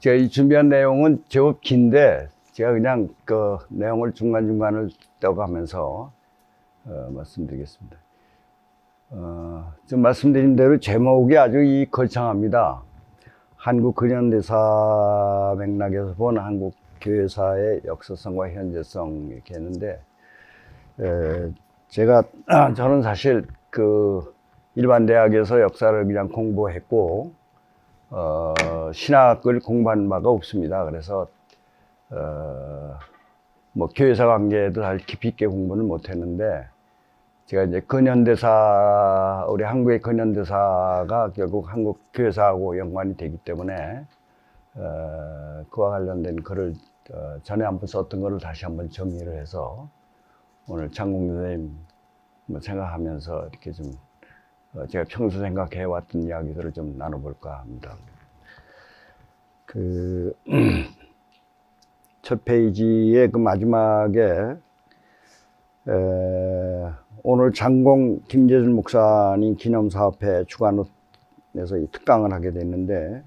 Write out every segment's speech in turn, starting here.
제가 이 준비한 내용은 제법 긴데 제가 그냥 그 내용을 중간중간을 떠가면서 말씀드리겠습니다. 좀 말씀드린 대로 제목이 아주 거창합니다. 한국 근현대사 맥락에서 본 한국 교회사의 역사성과 현재성 이렇게 했는데, 저는 사실 그 일반 대학에서 역사를 그냥 공부했고, 신학을 공부한 바가 없습니다. 그래서, 뭐 교회사 관계에도 사실 깊이 있게 공부는 못했는데, 제가 이제 근현대사, 우리 한국의 근현대사가 결국 한국 교회사하고 연관이 되기 때문에, 그와 관련된 글을 전에 한번 썼던 거를 다시 한번 정리를 해서 오늘 장공 선생님 생각하면서 이렇게 좀 제가 평소 생각해 왔던 이야기들을 좀 나눠볼까 합니다. 첫 페이지의 그 마지막에 오늘 장공 김재준 목사님 기념사업회 주관해서 이 특강을 하게 됐는데,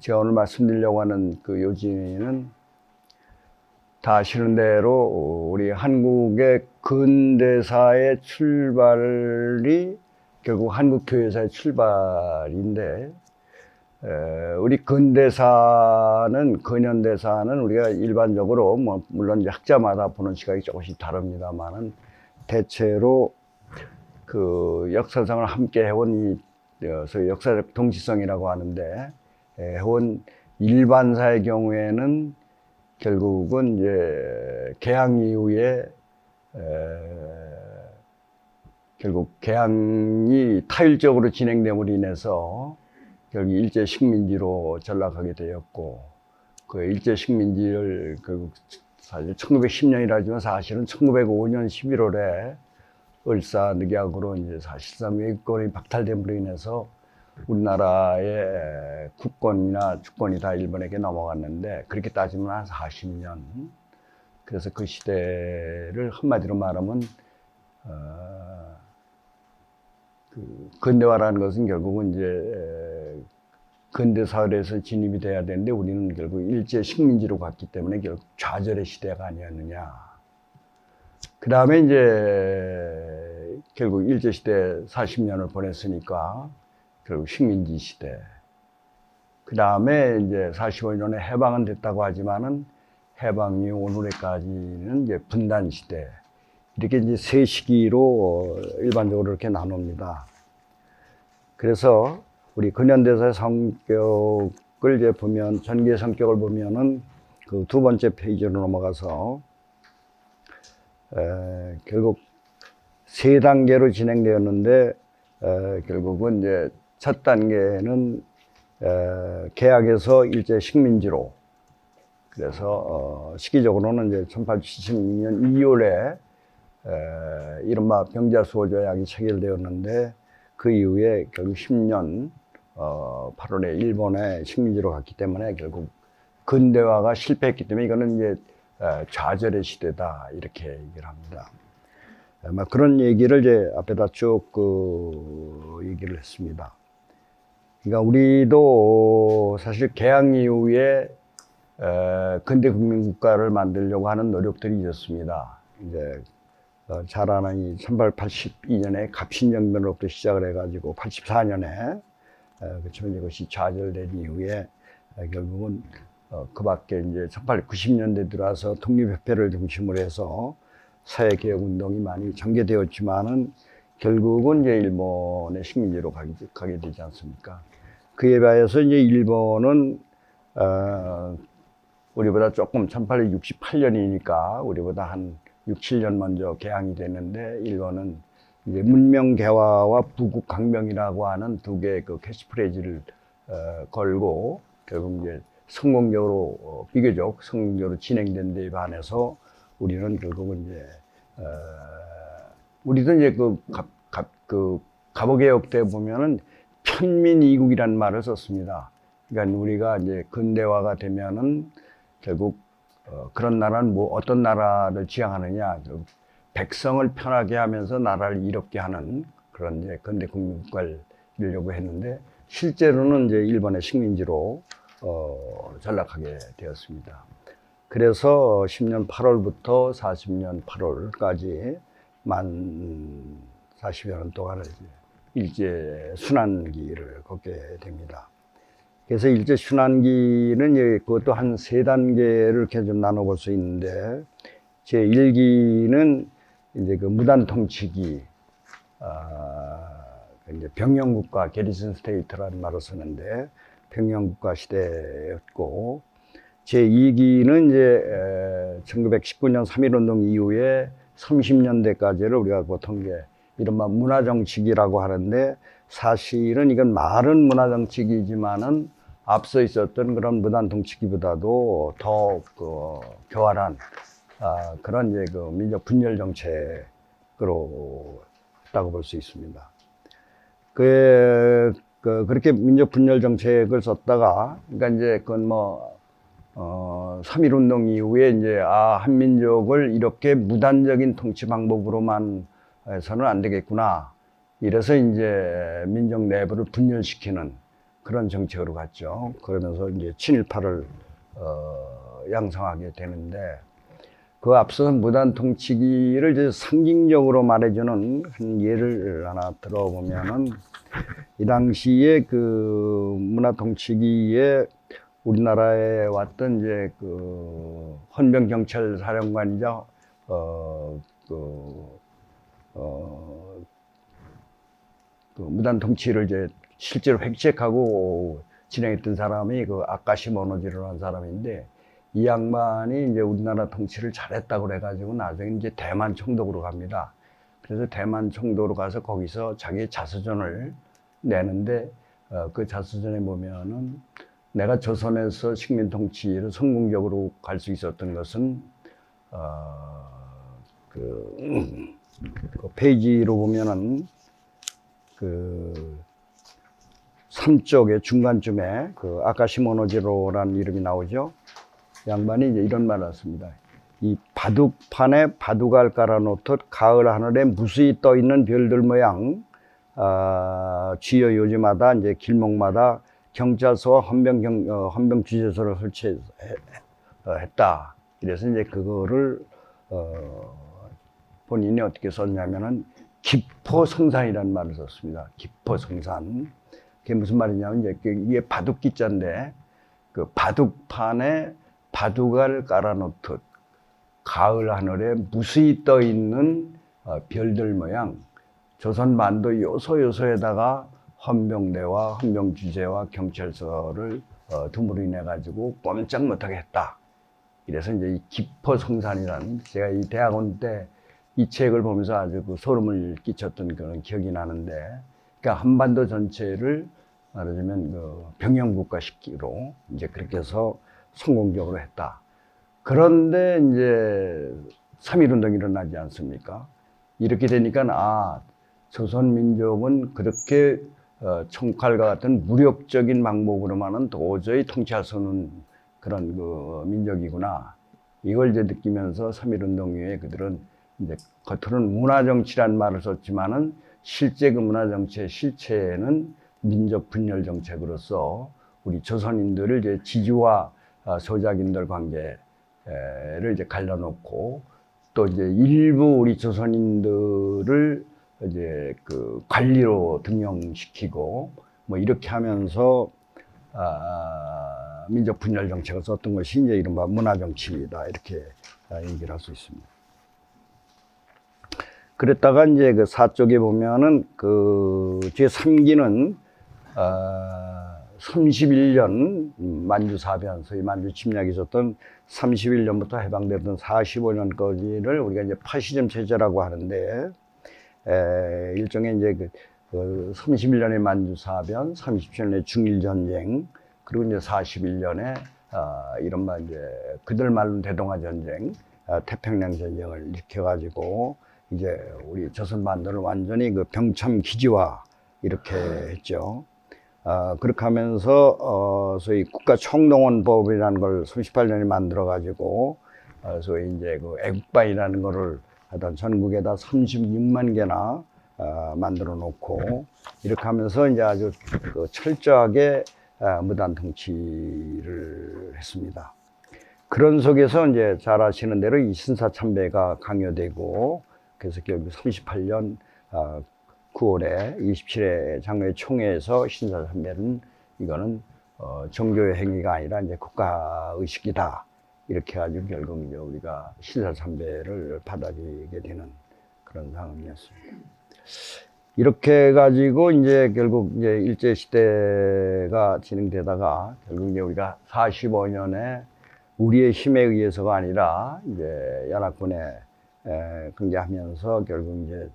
제가 오늘 말씀드리려고 하는 그 요지는 다 아시는 대로 우리 한국의 근대사의 출발이 결국 한국 교회사의 출발인데, 우리 근대사는, 근현대사는 우리가 일반적으로 뭐 물론 학자마다 보는 시각이 조금씩 다릅니다만은 대체로 그 역사상을 함께 해온 소위 역사적 동시성이라고 하는데, 해온 일반사의 경우에는 결국은 이제 개항 이후에 결국 개항이 타율적으로 진행됨으로 인해서 결국 일제 식민지로 전락하게 되었고, 그 일제 식민지를 결국 사실 1910년이라지만 사실은 1905년 11월에 을사늑약으로 이제 사실상 외교권이 박탈됨으로 인해서 우리나라의 국권이나 주권이 다 일본에게 넘어갔는데, 그렇게 따지면 한 40년. 그래서 그 시대를 한마디로 말하면 그 근대화라는 것은 결국은 이제 근대 사회에서 진입이 돼야 되는데, 우리는 결국 일제 식민지로 갔기 때문에 결국 좌절의 시대가 아니었느냐. 그 다음에 이제 결국 일제 시대 40년을 보냈으니까 결국 식민지 시대. 그 다음에 이제 45년에 해방은 됐다고 하지만은 해방 이후 오늘까지는 이제 분단 시대. 이렇게 이제 세 시기로 일반적으로 이렇게 나눕니다. 그래서 우리 근현대사의 성격을 이제 보면, 전기의 성격을 보면은 그 두 번째 페이지로 넘어가서 결국 세 단계로 진행되었는데, 결국은 이제 첫 단계는 개학에서 일제 식민지로, 그래서 시기적으로는 이제 1876년 2월에 이른바 병자수호조약이 체결되었는데, 그 이후에 결국 10년 8월에 일본의 식민지로 갔기 때문에 결국 근대화가 실패했기 때문에 이거는 이제 좌절의 시대다, 이렇게 얘기를 합니다. 그런 얘기를 이제 앞에다 쭉 얘기를 했습니다. 그러니까 우리도 사실 개항 이후에 근대 국민국가를 만들려고 하는 노력들이 있었습니다. 이제 잘 아는 이 1882년에 갑신정변으로부터 시작을 해가지고 84년에 그렇지만 이것이 좌절된 이후에 결국은 그 밖에 이제 1890년대 들어와서 독립협회를 중심으로 해서 사회개혁운동이 많이 전개되었지만은 결국은 이제 일본의 식민지로 가게 되지 않습니까? 그에 비해서 이제 일본은 우리보다 조금 1868년이니까 우리보다 한 6, 7년 먼저 개항이 되는데, 일본은 이제 문명 개화와 부국 강명이라고 하는 두 개의 그 캐치프레이즈를 걸고 결국 이제 성공적으로 비교적 성공적으로 진행된 데 반해서 우리는 결국은 이제 우리도 이제 갑오개혁 때 보면은 편민이국이라는 말을 썼습니다. 그러니까 우리가 이제 근대화가 되면은 결국 그런 나라는 뭐 어떤 나라를 지향하느냐, 백성을 편하게 하면서 나라를 이롭게 하는 그런 이제 근대 국민국가를 이루려고 했는데, 실제로는 이제 일본의 식민지로 전락하게 되었습니다. 그래서 10년 8월부터 40년 8월까지 만 40여 년 동안을 일제 순환기를 걷게 됩니다. 그래서 일제 순환기는 그것도 한 세 단계를 이렇게 좀 나눠볼 수 있는데, 제 1기는 이제 그 무단 통치기, 이제 병영국가 게리슨 스테이트라는 말을 쓰는데 병영국가 시대였고, 제 2기는 이제 1919년 3.1운동 이후에 30년대까지를 우리가 보통 이제 이른바 문화정치기라고 하는데, 사실은 이건 말은 문화정치기지만은 앞서 있었던 그런 무단통치기보다도 더 교활한 그런 이제 그 민족 분열 정책으로 했다고 볼 수 있습니다. 그렇게 민족 분열 정책을 썼다가, 그러니까 이제 그건 3.1운동 이후에 이제 한민족을 이렇게 무단적인 통치 방법으로만 해서는 안 되겠구나. 이래서 이제 민족 내부를 분열시키는 그런 정책으로 갔죠. 그러면서 이제 친일파를 양성하게 되는데, 그 앞서서 무단 통치기를 이제 상징적으로 말해주는 한 예를 하나 들어보면은, 이 당시에 그 문화 통치기에 우리나라에 왔던 이제 그 헌병 경찰 사령관이자 그 무단 통치를 이제 실제로 획책하고 진행했던 사람이 그 아카시 모노지로라는 사람인데, 이 양반이 이제 우리나라 통치를 잘했다고 그래가지고 나중에 이제 대만 총독으로 갑니다. 그래서 대만 총독으로 가서 거기서 자기 자서전을 내는데, 그 자서전에 보면은 내가 조선에서 식민 통치를 성공적으로 갈 수 있었던 것은 그 페이지로 보면은 그 3쪽의 중간쯤에 그 아카시 모노지로라는 이름이 나오죠. 양반이 이제 이런 말을 했습니다. 이 바둑판에 바둑알 깔아놓듯 가을 하늘에 무수히 떠 있는 별들 모양, 주요 요지마다 이제 길목마다 경찰서와 헌병 주재소를 설치했다. 이래서 이제 그거를 본인이 어떻게 썼냐면은 기포성산이라는 말을 썼습니다. 기포성산. 그게 무슨 말이냐면 이제 이게 바둑기자인데, 그 바둑판에 바둑알 깔아놓듯 가을 하늘에 무수히 떠 있는 별들 모양, 조선 만도 요소요소에다가 헌병대와 헌병주재와 경찰서를 둠으로 인해 가지고 꼼짝 못하게 했다. 이래서 이제 이 기포성산이라는, 제가 이 대학원 때 이 책을 보면서 아주 그 소름을 끼쳤던 그런 기억이 나는데, 그러니까 한반도 전체를 말하자면 그 병영국가식기로 이제 그렇게 해서 성공적으로 했다. 그런데 이제 3.1운동이 일어나지 않습니까? 이렇게 되니까 조선 민족은 그렇게 총칼과 같은 무력적인 방법으로만은 도저히 통치할 수 없는 그런 그 민족이구나. 이걸 이제 느끼면서 3.1운동 이후에 그들은 이제 겉으로는 문화정치란 말을 썼지만은 실제 그 문화정치의 실체는 민족 분열 정책으로서 우리 조선인들을 이제 지주와 소작인들 관계를 이제 갈라놓고, 또 이제 일부 우리 조선인들을 이제 그 관리로 등용시키고 뭐 이렇게 하면서 민족 분열 정책을 썼던 것이 이제 이른바 문화정치다, 이렇게 얘기를 할 수 있습니다. 그랬다가 이제 그 4쪽에 보면은 그 제3기는 31년 만주사변, 소위 만주 침략이 있었던 31년부터 해방되던 45년까지를 우리가 이제 파시즘 체제라고 하는데, 일종의 이제 그 31년의 만주사변, 37년의 중일전쟁, 그리고 이제 41년에 이른바 이제 그들 말로는 대동아전쟁, 태평양 전쟁을 일으켜가지고 이제 우리 조선 반도를 완전히 그 병참 기지화 이렇게 했죠. 그렇게 하면서 소위 국가총동원법이라는 걸 38년에 만들어 가지고 소위 이제 그 애국반이라는 거를 하여튼 전국에다 36만 개나 만들어 놓고, 이렇게 하면서 이제 아주 그 철저하게 무단 통치를 했습니다. 그런 속에서 이제 잘 아시는 대로 이 신사참배가 강요되고, 그래서 결국 38년 9월에 27회 장로회 총회에서 신사참배는 이거는 종교의 행위가 아니라 이제 국가의식이다, 이렇게 해가지고 결국 이제 우리가 신사참배를 받아들이게 되는 그런 상황이었습니다. 이렇게 해가지고 이제 결국 이제 일제시대가 진행되다가 결국 이제 우리가 45년에 우리의 힘에 의해서가 아니라 이제 연합군에 근무하면서 결국 이제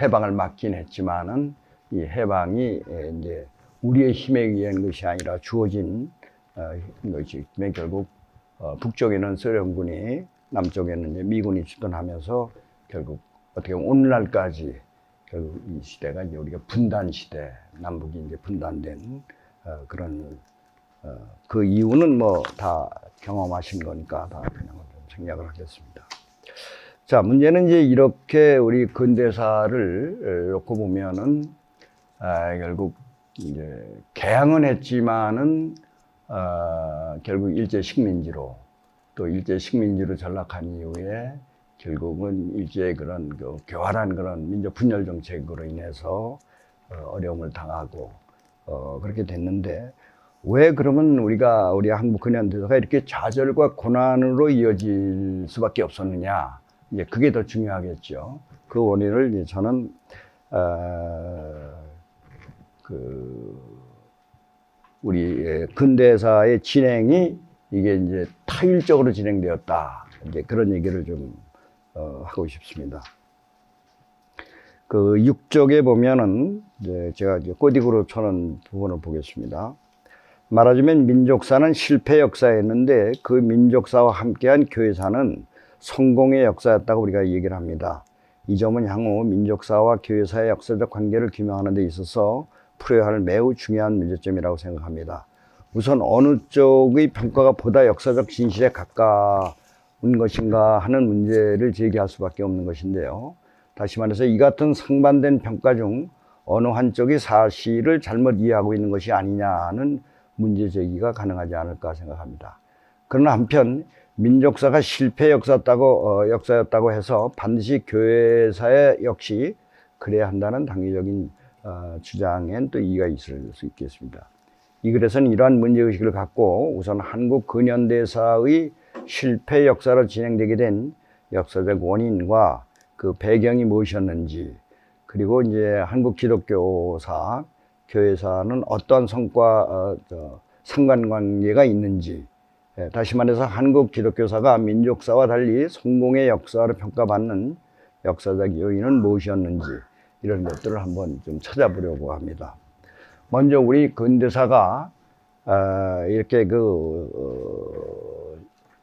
해방을 막긴 했지만은 이 해방이 이제 우리의 힘에 의한 것이 아니라 주어진 것이기 때문에 결국 북쪽에는 소련군이, 남쪽에는 이제 미군이 주둔하면서 결국 어떻게 보면 오늘날까지 결국 이 시대가 이제 우리가 분단 시대, 남북이 이제 분단된 그런 그 이유는 뭐 다 경험하신 거니까 다 그냥 좀 생략을 하겠습니다. 자, 문제는 이제 이렇게 우리 근대사를 놓고 보면은 결국 이제 개항은 했지만은 결국 일제 식민지로, 또 일제 식민지로 전락한 이후에 결국은 일제의 그런 교활한 그런 민족 분열 정책으로 인해서 어려움을 당하고 그렇게 됐는데, 왜 그러면 우리 한국 근현대사가 이렇게 좌절과 고난으로 이어질 수밖에 없었느냐? 이제 그게 더 중요하겠죠. 그 원인을 이제 저는 우리 근대사의 진행이 이게 이제 타율적으로 진행되었다, 이제 그런 얘기를 좀 하고 싶습니다. 그 6쪽에 보면은 이제 제가 이제 꼬디구로 쳐놓은 부분을 보겠습니다. 말하자면 민족사는 실패 역사였는데 그 민족사와 함께한 교회사는 성공의 역사였다고 우리가 얘기를 합니다. 이 점은 향후 민족사와 교회사의 역사적 관계를 규명하는 데 있어서 풀어야 할 매우 중요한 문제점이라고 생각합니다. 우선 어느 쪽의 평가가 보다 역사적 진실에 가까운 것인가 하는 문제를 제기할 수밖에 없는 것인데요. 다시 말해서 이 같은 상반된 평가 중 어느 한쪽이 사실을 잘못 이해하고 있는 것이 아니냐는 문제 제기가 가능하지 않을까 생각합니다. 그러나 한편 민족사가 실패 역사였다고 해서 반드시 교회사에 역시 그래야 한다는 당위적인 주장엔 또 이의가 있을 수 있겠습니다. 이 글에서는 이러한 문제의식을 갖고 우선 한국 근현대사의 실패 역사로 진행되게 된 역사적 원인과 그 배경이 무엇이었는지, 그리고 이제 한국 기독교사, 교회사는 어떠한 성과, 상관관계가 있는지, 다시 말해서 한국 기독교사가 민족사와 달리 성공의 역사로 평가받는 역사적 요인은 무엇이었는지, 이런 것들을 한번 좀 찾아보려고 합니다. 먼저 우리 근대사가 이렇게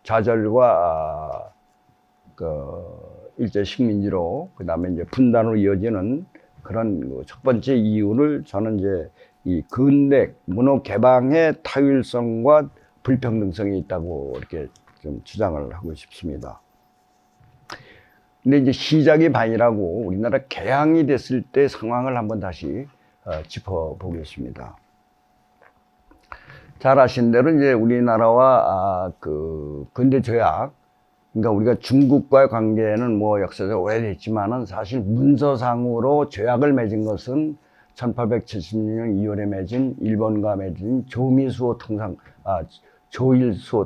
좌절과 일제 식민지로, 그 다음에 이제 분단으로 이어지는 그런 첫 번째 이유를 저는 이제 이 근대 문호 개방의 타율성과 불평등성이 있다고 이렇게 좀 주장을 하고 싶습니다. 근데 이제 시작이 반이라고 우리나라 개항이 됐을 때 상황을 한번 다시 짚어보겠습니다. 잘 아신 대로 이제 우리나라와 그 근대 조약, 그러니까 우리가 중국과의 관계는 뭐 역사적 오래됐지만은 사실 문서상으로 조약을 맺은 것은 1876년 2월에 맺은 일본과 맺은 조일수호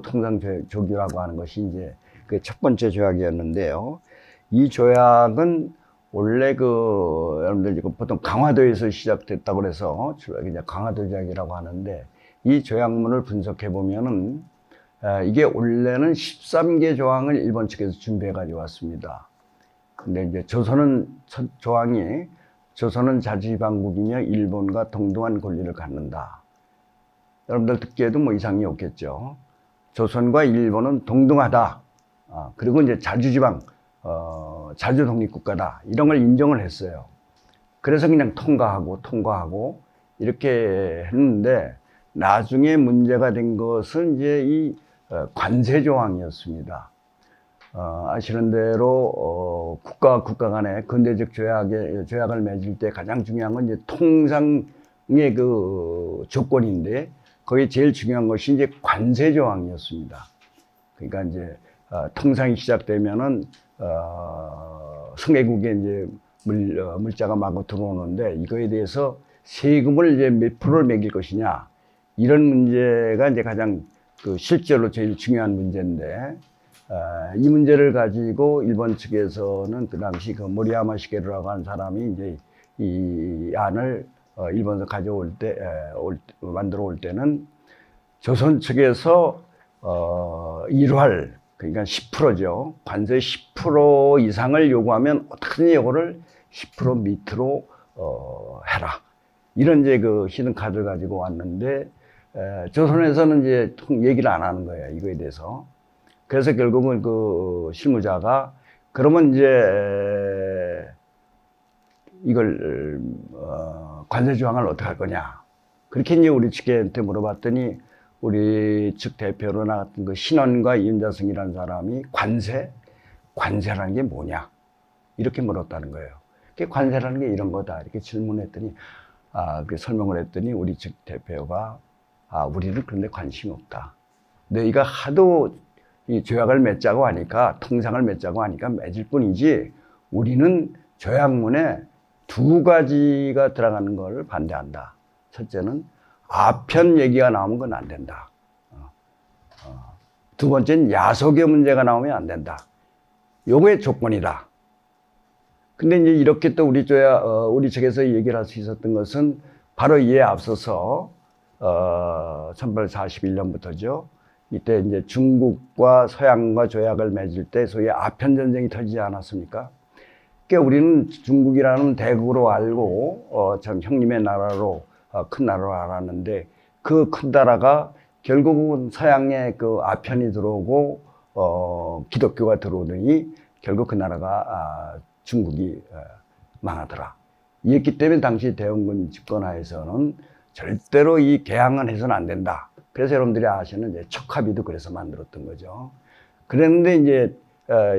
통상조규라고 하는 것이 이제 그 첫 번째 조약이었는데요. 이 조약은 원래 여러분들 보통 강화도에서 시작됐다고 그래서 이제 강화도 조약이라고 하는데, 이 조약문을 분석해 보면은 이게 원래는 13개 조항을 일본 측에서 준비해 가지고 왔습니다. 근데 이제 첫 조항이 조선은 자주지방국이며 일본과 동등한 권리를 갖는다. 여러분들 듣기에도 뭐 이상이 없겠죠. 조선과 일본은 동등하다. 그리고 이제 자주지방, 자주 독립국가다. 이런 걸 인정을 했어요. 그래서 그냥 통과하고 이렇게 했는데, 나중에 문제가 된 것은 이제 이 관세 조항이었습니다. 아시는 대로 국가와 국가 간의 근대적 조약을 맺을 때 가장 중요한 건 이제 통상의 그 조건인데, 거기 제일 중요한 것이 이제 관세 조항이었습니다. 그러니까 이제 통상이 시작되면은 성애국에 이제 물자가 마구 들어오는데 이거에 대해서 세금을 이제 몇 프로를 매길 것이냐 이런 문제가 이제 가장 실제로 제일 중요한 문제인데 이 문제를 가지고 일본 측에서는 그 당시 그 모리야마 시게루라고 하는 사람이 이제 이 안을 일본에서 가져올 때 만들어 올 때는 조선 측에서 일활 그러니까 10%죠. 관세 10% 이상을 요구하면 어떻게든 요거를 10% 밑으로 해라. 이런 이제 그 히든 카드를 가지고 왔는데 조선에서는 이제 얘기를 안 하는 거예요. 이거에 대해서. 그래서 결국은 그 실무자가 그러면 이제 이걸 관세 조항을 어떻게 할 거냐. 그렇게 이제 우리 측한테 물어봤더니 우리 측 대표로 나갔던 그 신원과 윤자승이라는 사람이 관세라는 게 뭐냐 이렇게 물었다는 거예요. 관세라는 게 이런 거다 이렇게 질문했더니 그 설명을 했더니 우리 측 대표가 우리는 그런데 관심이 없다. 너희가 하도 이 조약을 맺자고 하니까 통상을 맺자고 하니까 맺을 뿐이지 우리는 조약문에 두 가지가 들어가는 걸 반대한다. 첫째는 아편 얘기가 나오면 그건 안 된다. 두 번째는 야속의 문제가 나오면 안 된다. 요거의 조건이다. 근데 이제 이렇게 또 우리 측에서 얘기를 할 수 있었던 것은 바로 이에 앞서서 1841년부터죠. 이때 이제 중국과 서양과 조약을 맺을 때 소위 아편 전쟁이 터지지 않았습니까? 그러니까 우리는 중국이라는 대국으로 알고 참 형님의 나라로 큰 나라로 알았는데 그 큰 나라가 결국은 서양의 그 아편이 들어오고 기독교가 들어오더니 결국 그 나라가 중국이 망하더라. 이랬기 때문에 당시 대원군 집권하에서는 절대로 이 개항은 해서는 안 된다. 그래서 여러분들이 아시는 이제 척합의도 그래서 만들었던 거죠. 그랬는데 이제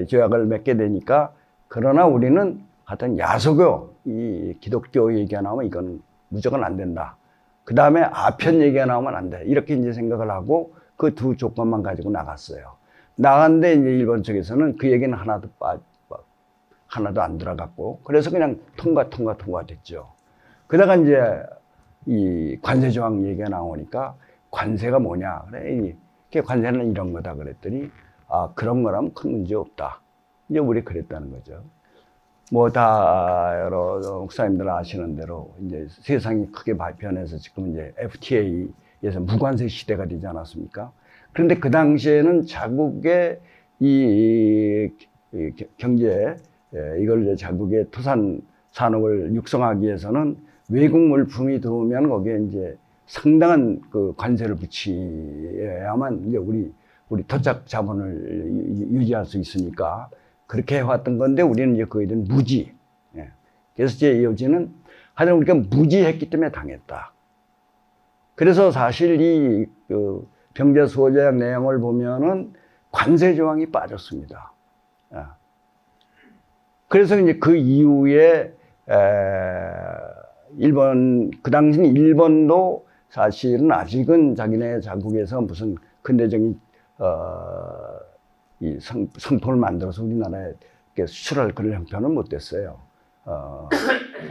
조약을 맺게 되니까 그러나 우리는 하여튼 야소교, 이 기독교 얘기가 나오면 이건 무조건 안 된다. 그 다음에 아편 얘기가 나오면 안 돼. 이렇게 이제 생각을 하고 그 두 조건만 가지고 나갔어요. 나갔는데 이제 일본 측에서는 그 얘기는 하나도 안 들어갔고 그래서 그냥 통과됐죠. 그러다가 이제 이 관세 조항 얘기가 나오니까 관세가 뭐냐. 그래, 관세는 이런 거다 그랬더니 그런 거라면 큰 문제 없다. 이제 우리 그랬다는 거죠. 뭐 다 여러 목사님들 아시는 대로 이제 세상이 크게 발전해서 지금 이제 FTA에서 무관세 시대가 되지 않았습니까? 그런데 그 당시에는 자국의 이 경제 이걸 이제 자국의 토산 산업을 육성하기 위해서는 외국 물품이 들어오면 거기에 이제 상당한 그 관세를 붙여야만 이제 우리 토착 자본을 유지할 수 있으니까 그렇게 해왔던 건데 우리는 이제 그에 대한 무지. 그래서 제 여지는 하여튼 우리가 무지했기 때문에 당했다. 그래서 사실 이 병제 수호조약 내용을 보면은 관세 조항이 빠졌습니다. 그래서 이제 그 이후에 그 당시는 일본도 사실은 아직은 자기네 자국에서 무슨 근대적인 이 성품을 만들어서 우리나라에 수출할 그런 형편은 못 됐어요.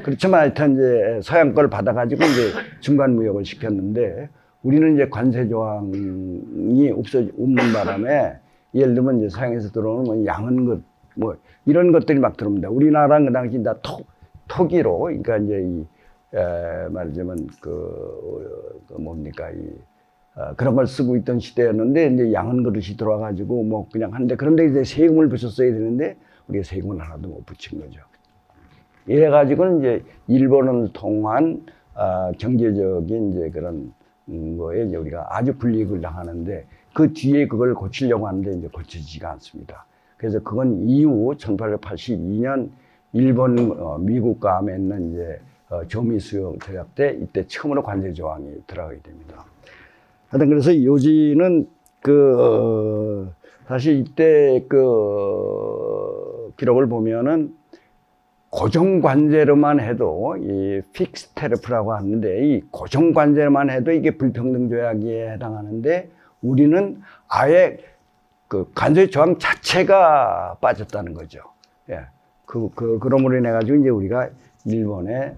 그렇지만 하여튼 이제 서양 걸 받아가지고 이제 중간 무역을 시켰는데 우리는 이제 관세 조항이 없는 바람에 예를 들면 이제 서양에서 들어오는 뭐 양은 것, 뭐 이런 것들이 막 들어옵니다. 우리나라는 그 당시 다 토기로, 그러니까 이제 말하자면 뭡니까 그런 걸 쓰고 있던 시대였는데 이제 양은 그릇이 들어와가지고 뭐 그냥 한데 그런데 이제 세금을 붙였어야 되는데 우리가 세금을 하나도 못 붙인 거죠. 이래가지고는 이제 일본을 통한 경제적인 이제 그런 거에 이제 우리가 아주 불이익을 당하는데 그 뒤에 그걸 고치려고 하는데 이제 고쳐지지가 않습니다. 그래서 그건 이후 1882년 일본 미국과 맺는 이제 조미수요 조약 때 이때 처음으로 관세 조항이 들어가게 됩니다. 하여튼 그래서 요지는 사실 이때 기록을 보면은 고정관제로만 해도 이 픽스 테러프라고 하는데 이 고정관제로만 해도 이게 불평등 조약에 해당하는데 우리는 아예 그 관세 조항 자체가 빠졌다는 거죠. 예. 그러므로 인해 가지고 이제 우리가 일본의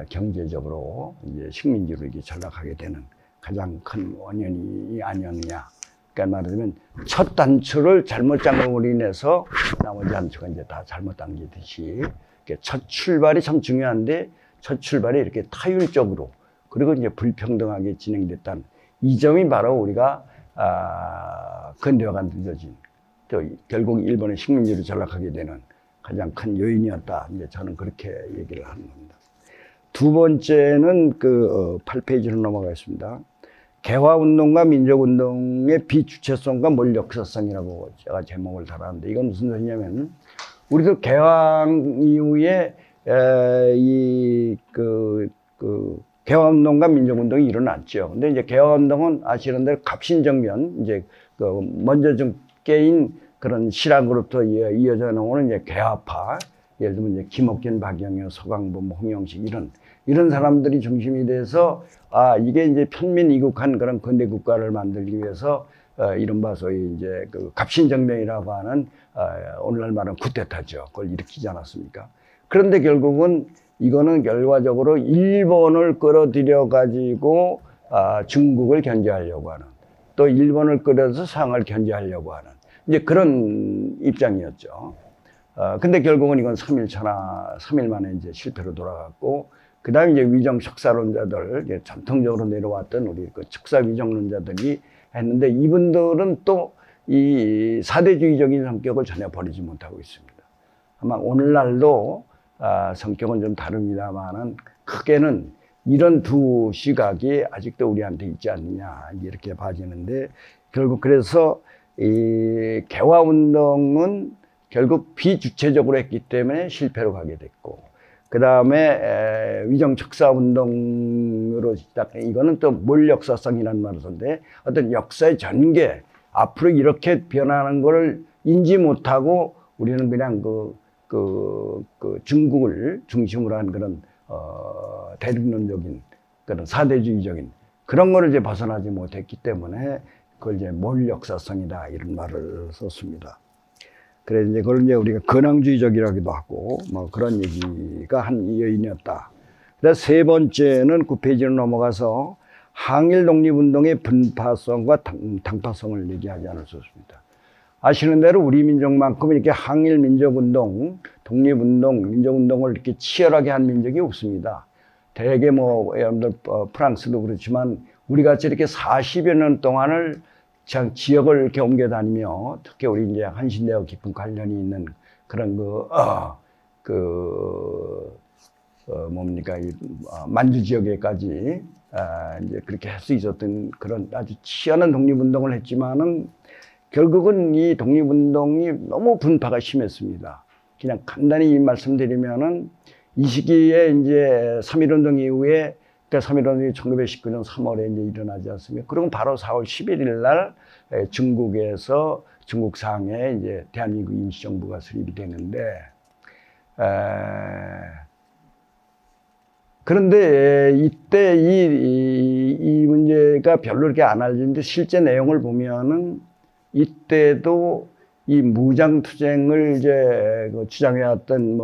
경제적으로 이제 식민지로 이렇게 전락하게 되는 가장 큰 원인이 아니었느냐. 그러니까 말하자면 첫 단추를 잘못 잠금으로 인해서 나머지 단추가 이제 다 잘못 당기듯이 첫 출발이 참 중요한데 첫 출발이 이렇게 타율적으로 그리고 이제 불평등하게 진행됐다는 이 점이 바로 우리가 근대화가 늦어진 또 결국 일본의 식민지로 전락하게 되는 가장 큰 요인이었다. 이제 저는 그렇게 얘기를 하는 겁니다. 두 번째는 8페이지로 넘어가겠습니다. 개화운동과 민족운동의 비주체성과 몰역사성이라고 제가 제목을 달았는데 이건 무슨 소리냐면 우리도 개항 이후에 개화운동과 민족운동이 일어났죠. 근데 이제 개화운동은 아시는 대로 갑신정변 이제 먼저 좀 깨인 그런 실학으로부터 이어져 나오는 이제 개화파, 예를 들면 이제 김옥균, 박영효, 서강범, 홍영식 이런 사람들이 중심이 돼서 이게 이제 편민 이국한 그런 근대 국가를 만들기 위해서 이른바 소위 이제 갑신정변이라고 하는 오늘날 말하는 쿠데타죠. 그걸 일으키지 않았습니까? 그런데 결국은 이거는 결과적으로 일본을 끌어들여 가지고 중국을 견제하려고 하는 또 일본을 끌어서 상을 견제하려고 하는 이제 그런 입장이었죠. 근데 결국은 이건 3일 만에 이제 실패로 돌아갔고, 그 다음에 이제 위정 척사론자들, 전통적으로 내려왔던 우리 척사 위정론자들이 했는데, 이분들은 또 이 사대주의적인 성격을 전혀 버리지 못하고 있습니다. 아마 오늘날도 성격은 좀 다릅니다만은 크게는 이런 두 시각이 아직도 우리한테 있지 않느냐, 이렇게 봐지는데, 결국 그래서 이 개화운동은 결국 비주체적으로 했기 때문에 실패로 가게 됐고, 그 다음에 위정척사운동으로 시작해 이거는 또 몰역사성이라는 말을 썼는데 어떤 역사의 전개, 앞으로 이렇게 변하는 걸 인지 못하고 우리는 그냥 중국을 중심으로 한 그런 대륙론적인 그런 사대주의적인 그런 거를 이제 벗어나지 못했기 때문에 그걸 이제 몰역사성이다 이런 말을 썼습니다. 그래서 이제 그걸 이제 우리가 근황주의적이라기도 하고 뭐 그런 얘기가 한 요인이었다. 그래서 세 번째는 9페이지로 넘어가서 항일 독립운동의 분파성과 당파성을 얘기하지 않을 수 없습니다. 아시는 대로 우리 민족만큼 이렇게 항일 민족운동, 독립운동, 민족운동을 이렇게 치열하게 한 민족이 없습니다. 대개 뭐 여러분들 프랑스도 그렇지만 우리 같이 이렇게 40여 년 동안을 지역을 이렇게 옮겨 다니며 특히 우리 이제 한신대와 깊은 관련이 있는 그런 만주 지역에까지 이제 그렇게 할 수 있었던 그런 아주 치열한 독립운동을 했지만은 결국은 이 독립운동이 너무 분파가 심했습니다. 그냥 간단히 말씀드리면은 이 시기에 이제 3.1운동 이후에 그러니까 3.1운동이 1919년 3월에 이제 일어나지 않습니까? 그리고 바로 4월 11일 날 중국에서 중국상에 이제 대한민국 임시정부가 수립이 되는데, 그런데 이때 이 문제가 별로 이렇게 안 알려진데 실제 내용을 보면은 이때도 이 무장투쟁을 이제 주장해왔던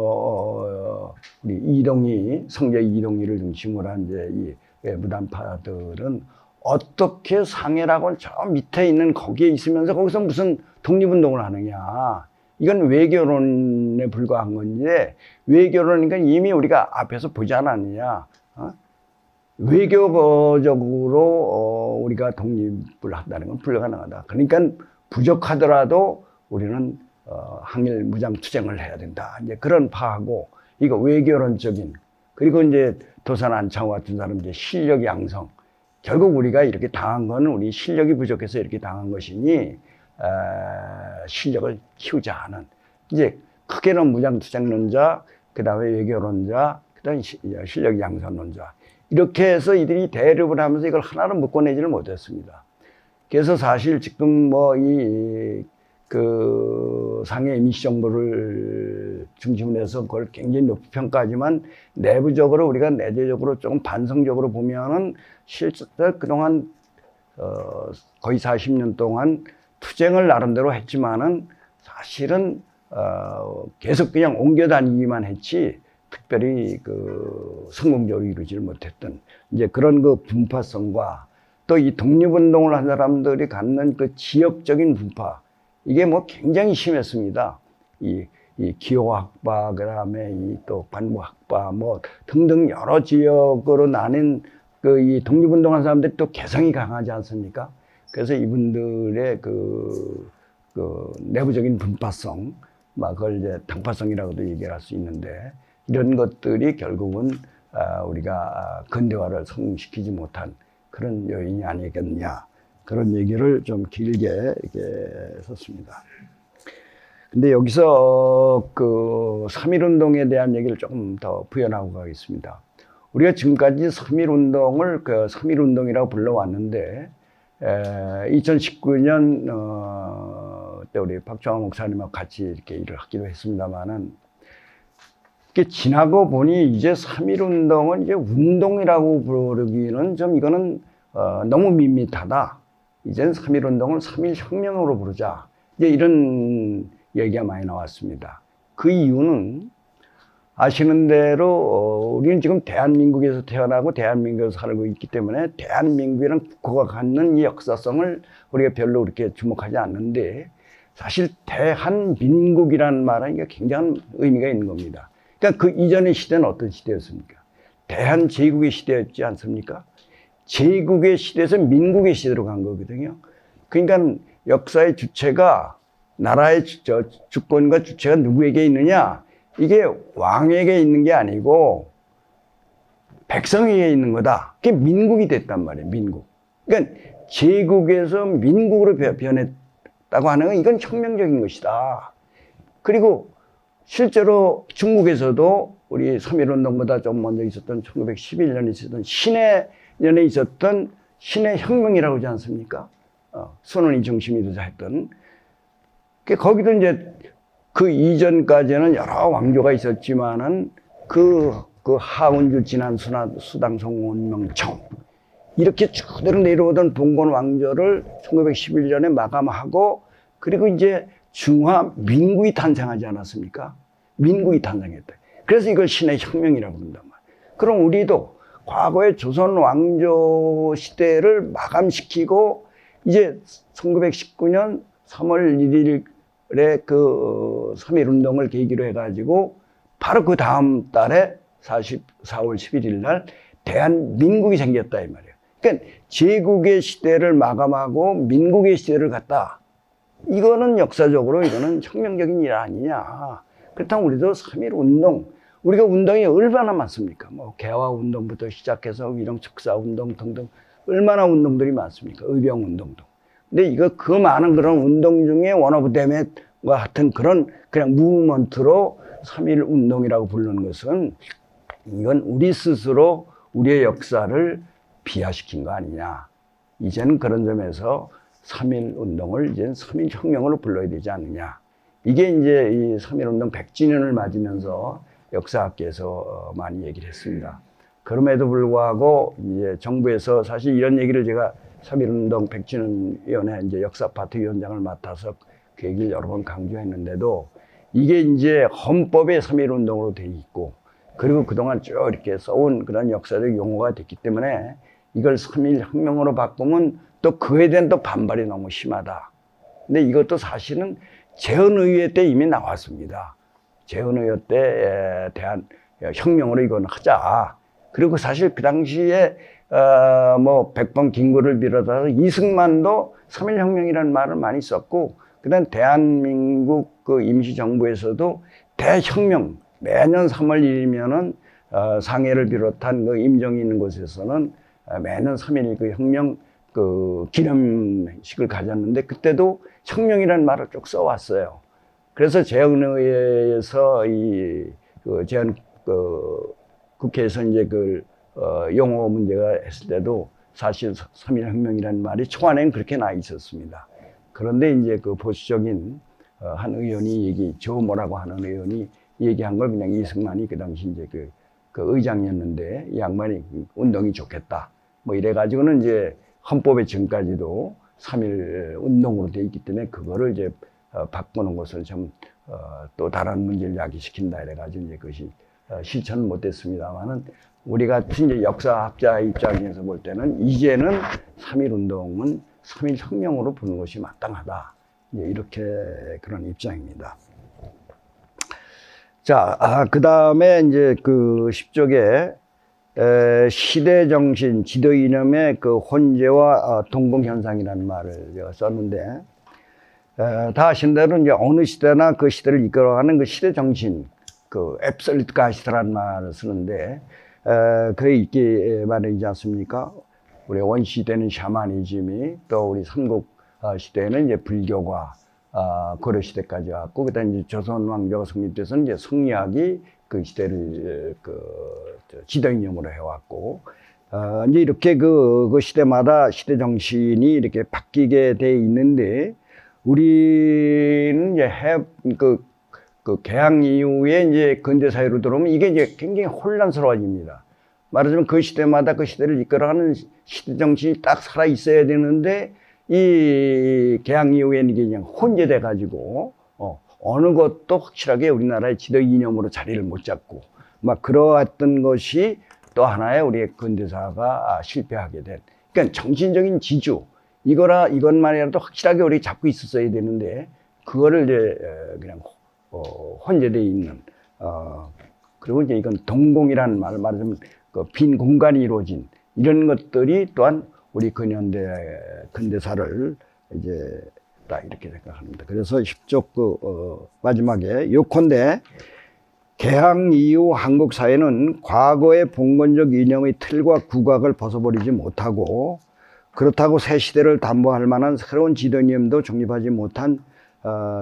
우리 이동희, 성제 이동희를 중심으로 한 이제 이 무단파들은 어떻게 상해라고는 저 밑에 있는 거기에 있으면서 거기서 무슨 독립운동을 하느냐. 이건 외교론에 불과한 건지, 외교론이니까 이미 우리가 앞에서 보지 않았느냐. 외교적으로 우리가 독립을 한다는 건 불가능하다. 그러니까 부족하더라도 우리는 항일 무장투쟁을 해야 된다. 이제 그런 파하고, 이거 외교론적인, 그리고 이제 도산 안창호 같은 사람 이제 실력 양성. 결국 우리가 이렇게 당한 거는 우리 실력이 부족해서 이렇게 당한 것이니, 실력을 키우자 하는. 이제 크게는 무장투쟁론자, 그 다음에 외교론자, 그 다음에 실력 양성론자. 이렇게 해서 이들이 대립을 하면서 이걸 하나로 묶어내지를 못했습니다. 그래서 사실 지금 그 상해 임시정부를 중심으로 해서 그걸 굉장히 높이 평가하지만 내부적으로 우리가 내재적으로 조금 반성적으로 보면은 실제 그동안 거의 40년 동안 투쟁을 나름대로 했지만은 사실은 계속 그냥 옮겨 다니기만 했지 특별히 그 성공적으로 이루지를 못했던 이제 그런 그 분파성과 또 이 독립운동을 한 사람들이 갖는 그 지역적인 분파 이게 뭐 굉장히 심했습니다. 이 기호학파 그다음에 이 또 관부학파 뭐 등등 여러 지역으로 나뉜 그 이 독립운동한 사람들이 또 개성이 강하지 않습니까? 그래서 이분들의 그 내부적인 분파성, 막 그걸 이제 당파성이라고도 얘기할 수 있는데 이런 것들이 결국은 우리가 근대화를 성공시키지 못한 그런 요인이 아니겠냐 그런 얘기를 좀 길게 이렇게 썼습니다. 근데 여기서 그 3.1운동에 대한 얘기를 조금 더 부연하고 가겠습니다. 우리가 지금까지 3.1운동을 그 3.1운동이라고 불러왔는데 2019년 때 우리 박정화 목사님하고 같이 이렇게 일을 하기도 했습니다만은 이게 지나고 보니 이제 3.1운동은 이제 운동이라고 부르기는 좀 이거는 너무 밋밋하다. 이제는 3.1운동을 3.1혁명으로 부르자. 이제 이런 얘기가 많이 나왔습니다. 그 이유는 아시는 대로 우리는 지금 대한민국에서 태어나고 대한민국에서 살고 있기 때문에 대한민국이라는 국호가 갖는 이 역사성을 우리가 별로 그렇게 주목하지 않는데 사실 대한민국이라는 말은 이게 굉장한 의미가 있는 겁니다. 그러니까 그 이전의 시대는 어떤 시대였습니까? 대한제국의 시대였지 않습니까? 제국의 시대에서 민국의 시대로 간 거거든요. 그러니까 역사의 주체가 나라의 주권과 주체가 누구에게 있느냐? 이게 왕에게 있는 게 아니고 백성에게 있는 거다. 그게 민국이 됐단 말이에요. 민국. 그러니까 제국에서 민국으로 변했다고 하는 건 이건 혁명적인 것이다. 그리고 실제로 중국에서도 우리 3.1운동보다 좀 먼저 있었던 1911년에 있었던 신해년에 있었던 신해혁명이라고 하지 않습니까? 순원이 중심이 되자 했던. 거기도 이제 그 이전까지는 여러 왕조가 있었지만은 그 하운주 진안 수당 송원명청 이렇게 쭉 내려오던 봉건 왕조를 1911년에 마감하고 그리고 이제 중화 민국이 탄생하지 않았습니까? 민국이 탄생했다. 그래서 이걸 신의 혁명이라고 부른단 말이에요. 그럼 우리도 과거의 조선 왕조 시대를 마감시키고 이제 1919년 3월 1일에 그 3.1운동을 계기로 해가지고 바로 그 다음 달에 4월 11일 날 대한민국이 생겼다 이 말이에요. 그러니까 제국의 시대를 마감하고 민국의 시대를 갖다. 이거는 역사적으로 이거는 혁명적인 일 아니냐. 그렇다면 우리도 3.1운동, 우리가 운동이 얼마나 많습니까? 뭐 개화운동부터 시작해서 위령축사운동 등등 얼마나 운동들이 많습니까? 의병운동도. 근데 이거 그 많은 그런 운동 중에 원 오브 데밋과 같은 그런 그냥 무브먼트로 3.1운동이라고 부르는 것은 이건 우리 스스로 우리의 역사를 비하시킨 거 아니냐. 이제는 그런 점에서 3.1운동을 이제 3.1혁명으로 불러야 되지 않느냐. 이게 이제 이 3.1운동 100주년을 맞으면서 역사학계에서 많이 얘기를 했습니다. 그럼에도 불구하고 이제 정부에서 사실 이런 얘기를 제가 3.1운동 100주년 위원회 이제 역사 파트 위원장을 맡아서 그 얘기를 여러 번 강조했는데도 이게 이제 헌법에 3.1운동으로 돼 있고 그리고 그동안 쭉 이렇게 써온 그런 역사적 용어가 됐기 때문에 이걸 3.1혁명으로 바꾸면 또 그에 대한 또 반발이 너무 심하다. 근데 이것도 사실은 재헌의회 때 이미 나왔습니다. 재헌의회 때 대한 혁명으로 이건 하자. 그리고 사실 그 당시에 뭐 백범 김구를 비롯해서 이승만도 3.1혁명이라는 말을 많이 썼고 그다음 대한민국 그 임시정부에서도 대혁명 매년 3월 1일이면은 상해를 비롯한 그 임정이 있는 곳에서는 매년 3.1 그 혁명 그 기념식을 가졌는데 그때도 혁명이라는 말을 쭉 써왔어요. 그래서 재헌의회에서 그 재헌 국회에서 이제 그 용어 문제가 했을 때도 사실 3.1혁명이라는 말이 초안에는 그렇게 나 있었습니다. 그런데 이제 그 보수적인 한 의원이 저 뭐라고 하는 의원이 얘기한 걸 그냥 이승만이 그 당시 이제 그 의장이었는데 이 양반이 운동이 좋겠다. 뭐 이래가지고는 이제 헌법에 지금까지도 3.1 운동으로 돼 있기 때문에 그거를 이제 바꾸는 것을 좀 또 다른 문제를 야기시킨다 이래가지고 이제 그것이 실천은 못됐습니다만은 우리 같은 이제 역사학자 입장에서 볼 때는 이제는 3.1 운동은 3.1 혁명으로 부르는 것이 마땅하다. 이제 이렇게 그런 입장입니다. 자, 그 다음에 이제 그 10쪽에 시대 정신, 지도 이념의 그 혼재와 동봉 현상이라는 말을 제가 썼는데, 다 아신 대로 이제 어느 시대나 그 시대를 이끌어가는 그 시대 정신, 그 앱솔루트 가이스트라는 말을 쓰는데, 그게 있기 마련이지 않습니까? 우리 원시대는 샤머니즘이, 또 우리 삼국 시대에는 이제 불교가 고려 시대까지 왔고, 그다음 이제 조선 왕조가 성립돼서는 이제 성리학이 그 시대를 지도 이념으로 해왔고, 이제 이렇게 그 시대마다 시대 정신이 이렇게 바뀌게 돼 있는데, 우리는 이제 개항 이후에 이제 근대 사회로 들어오면 이게 이제 굉장히 혼란스러워집니다. 말하자면 그 시대마다 그 시대를 이끌어가는 시대 정신이 딱 살아 있어야 되는데, 이 개항 이후에는 이게 그냥 혼재돼 가지고 어느 것도 확실하게 우리나라의 지도 이념으로 자리를 못 잡고 막 그러했던 것이 또 하나의 우리의 근대사가 실패하게 된, 그러니까 정신적인 지주 이것만이라도 확실하게 우리 잡고 있었어야 되는데 그거를 이제 그냥 혼재돼 있는 그리고 이제 이건 동공이라는 말하자면 그 빈 공간이 이루어진 이런 것들이 또한 우리 근대사를 이제 딱 이렇게 생각합니다. 그래서 10쪽 마지막에 요컨대 개항 이후 한국 사회는 과거의 봉건적 이념의 틀과 구각을 벗어버리지 못하고, 그렇다고 새 시대를 담보할 만한 새로운 지도이념도 정립하지 못한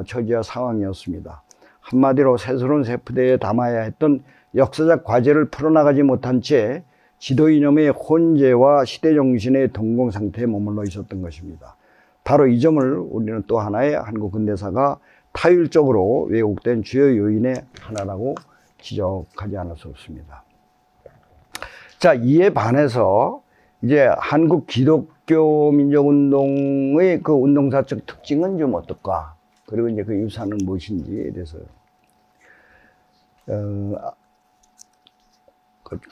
처지와 상황이었습니다. 한마디로 새스러운 세푸대에 담아야 했던 역사적 과제를 풀어나가지 못한 채 지도이념의 혼재와 시대정신의 동공상태에 머물러 있었던 것입니다. 바로 이 점을 우리는 또 하나의 한국 근대사가 타율적으로 왜곡된 주요 요인의 하나라고 지적하지 않을 수 없습니다. 자, 이에 반해서 이제 한국 기독교 민족운동의 그 운동사적 특징은 좀 어떨까? 그리고 이제 그 유산은 무엇인지에 대해서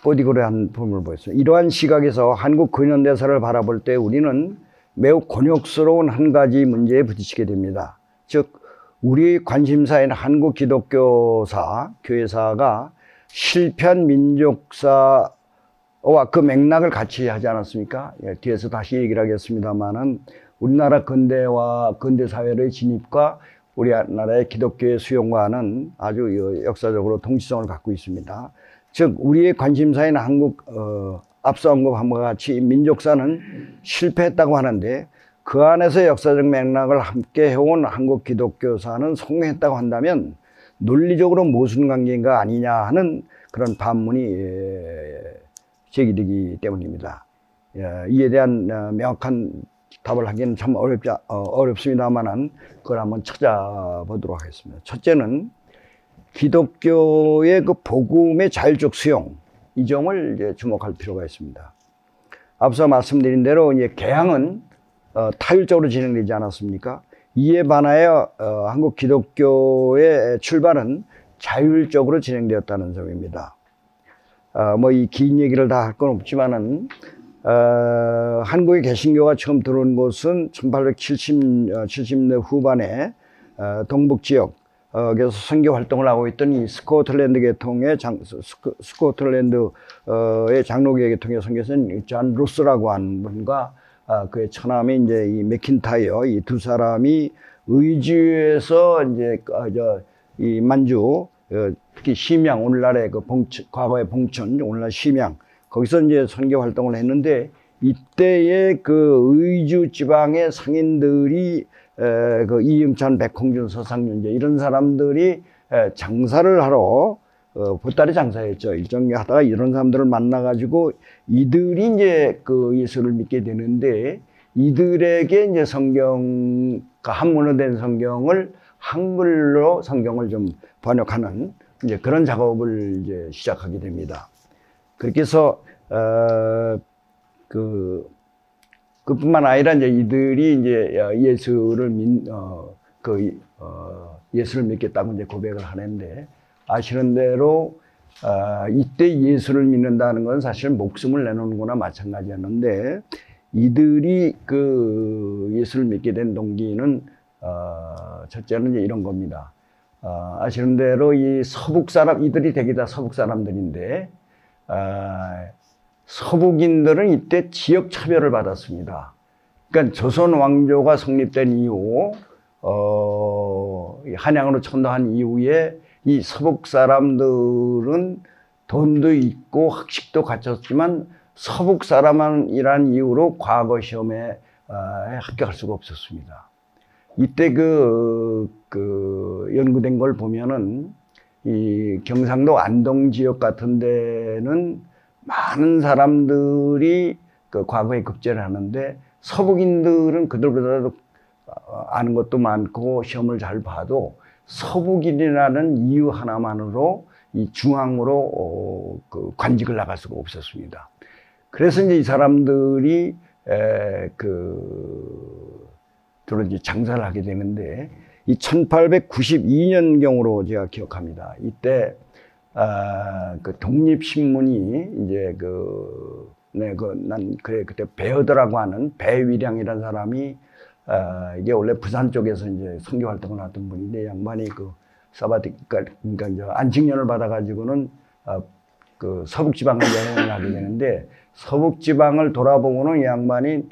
꼬디고래한 부분을 보였습니다. 이러한 시각에서 한국 근현대사를 바라볼 때 우리는 매우 곤욕스러운 한 가지 문제에 부딪히게 됩니다. 즉, 우리 관심사인 한국 기독교사, 교회사가 실패한 민족사와 그 맥락을 같이 하지 않았습니까? 예, 뒤에서 다시 얘기를 하겠습니다만은 우리나라 근대사회의 진입과 우리나라의 기독교의 수용과는 아주 역사적으로 동시성을 갖고 있습니다. 즉, 우리의 관심사인 한국, 앞서 언급한 것과 같이 민족사는 실패했다고 하는데 그 안에서 역사적 맥락을 함께 해온 한국 기독교사는 성공했다고 한다면 논리적으로 모순관계인가 아니냐 하는 그런 반문이 제기되기 때문입니다. 이에 대한 명확한 답을 하기는 참 어렵습니다만은 그걸 한번 찾아보도록 하겠습니다. 첫째는 기독교의 그 복음의 자율적 수용, 이 점을 이제 주목할 필요가 있습니다. 앞서 말씀드린 대로 이제 개항은 타율적으로 진행되지 않았습니까? 이에 반하여 한국 기독교의 출발은 자율적으로 진행되었다는 점입니다. 뭐 이 긴 얘기를 다 할 건 없지만은 한국의 개신교가 처음 들어온 곳은 1870년대 후반에 동북 지역 그래서 선교 활동을 하고 있던 이 스코틀랜드 계통의 스코틀랜드의 장로교 계통의 선교사인 존 루스라고 하는 분과 그의 처남이 이제 이 맥킨타이어 이 두 사람이 의주에서 이제 이 만주 특히 심양, 오늘날의 그 과거의 봉천, 오늘날 심양 거기서 이제 선교 활동을 했는데 이때의 그 의주 지방의 상인들이 그 이응찬, 백홍준, 서상윤제 이런 사람들이 장사를 하러 보따리 장사했죠. 일종의 하다가 이런 사람들을 만나가지고 이들이 이제 그 예수를 믿게 되는데 이들에게 이제 한문화된 성경을 한글로 성경을 좀 번역하는 이제 그런 작업을 이제 시작하게 됩니다. 그렇게 해서 그뿐만 아니라 이제 이들이 이제 예수를 믿겠다고 이제 고백을 하는데, 아시는 대로 이때 예수를 믿는다는 건 사실 목숨을 내놓는 거나 마찬가지였는데, 이들이 그 예수를 믿게 된 동기는 첫째는 이제 이런 겁니다. 아시는 대로 이 서북 사람, 이들이 대개 다 서북 사람들인데, 서북인들은 이때 지역 차별을 받았습니다. 그러니까 조선 왕조가 성립된 이후, 한양으로 천도한 이후에 이 서북 사람들은 돈도 있고 학식도 갖췄지만 서북 사람이란 이유로 과거 시험에 합격할 수가 없었습니다. 이때 연구된 걸 보면은 이 경상도 안동 지역 같은 데는 많은 사람들이 그 과거에 급제를 하는데, 서북인들은 그들보다도 아는 것도 많고 시험을 잘 봐도 서북인이라는 이유 하나만으로 이 중앙으로 관직을 나갈 수가 없었습니다. 그래서 이제 이 사람들이 주로 이제 장사를 하게 되는데, 이 1892년경으로 제가 기억합니다. 이때 그 독립신문이 이제 그때 배어더라고 하는 배위량이라는 사람이 이게 원래 부산 쪽에서 이제 선교 활동을 하던 분인데, 양반이 그러니까 이제 안식년을 받아가지고는 그 서북지방을 여행을 하게 되는데, 서북지방을 돌아보고는 이 양반이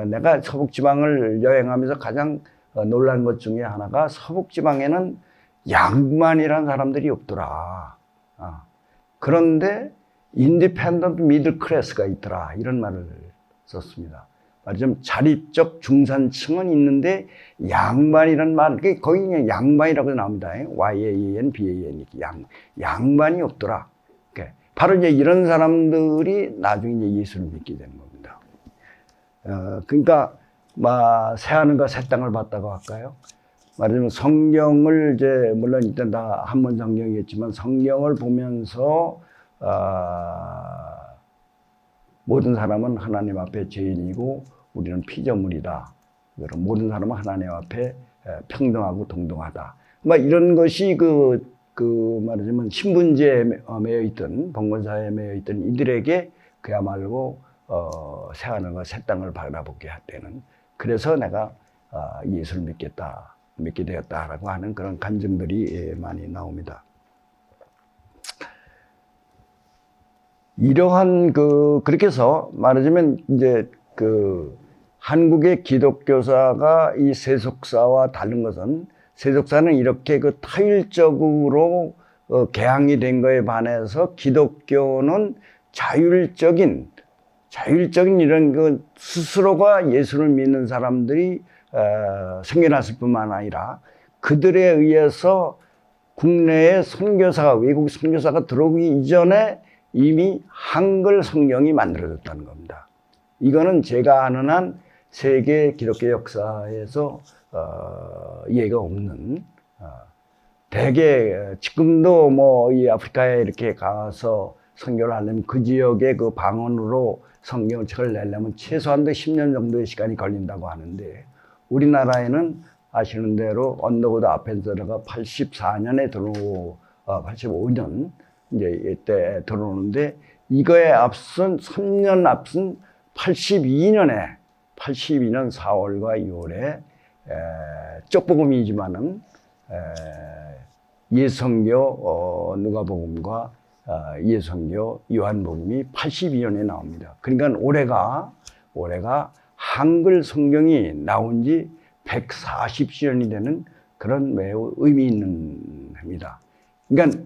내가 서북지방을 여행하면서 가장 놀란 것 중에 하나가, 서북지방에는 양반이라는 사람들이 없더라. 그런데 인디펜던트 미들 클래스가 있더라, 이런 말을 썼습니다. 말하자면 자립적 중산층은 있는데 양반이라는 말, 거기 그냥 양반이라고 나옵니다. Y-A-N, B-A-N, 양반이 없더라. 바로 이제 이런 사람들이 나중에 이제 예수를 믿게 되는 겁니다. 그러니까 새 하늘과 새 땅을 봤다고 할까요? 말하자면 성경을 이제 물론 일단 다 한문 성경이겠지만, 성경을 보면서 모든 사람은 하나님 앞에 죄인이고 우리는 피조물이다. 모든 사람은 하나님 앞에 평등하고 동등하다. 이런 것이 말하자면 신분제에 매여 있던, 봉건사에 매여 있던 이들에게 그야말로 새 하늘과 새 땅을 바라보게 되는, 그래서 내가 예수를 믿게 되었다라고 하는 그런 간증들이 많이 나옵니다. 이러한 그렇게 해서 말하자면 이제 한국의 기독교사가 이 세속사와 다른 것은, 세속사는 이렇게 타율적으로 개항이 된 거에 반해서 기독교는 자율적인 이런 스스로가 예수를 믿는 사람들이 생겨났을 뿐만 아니라, 그들에 의해서 국내에 외국 선교사가 들어오기 이전에 이미 한글 성경이 만들어졌다는 겁니다. 이거는 제가 아는 한 세계 기독교 역사에서 예가 없는, 대개 지금도 이 아프리카에 이렇게 가서 선교를 하려면 그 지역의 그 방언으로 성경책을 내려면 최소한도 10년 정도의 시간이 걸린다고 하는데, 우리나라에는 아시는 대로 언더우드 아펜서러가 84년에 85년 이제 이때 들어오는데, 이거에 앞선 3년 앞선 82년 4월과 6월에 쪽복음이지만은 예성교 누가복음과 예성교 요한복음이 82년에 나옵니다. 그러니까 올해가 한글 성경이 나온 지 140주년이 되는 그런 매우 의미 있는 해입니다. 그러니까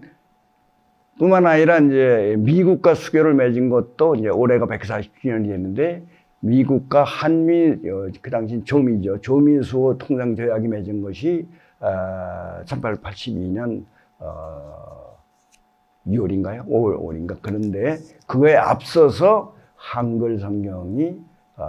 뿐만 아니라 이제 미국과 수교를 맺은 것도 이제 올해가 140주년이 됐는데, 미국과 한미, 그 당시 조미수호 통상조약이 맺은 것이 1882년 6월인가요? 5월인가? 그런데 그거에 앞서서 한글 성경이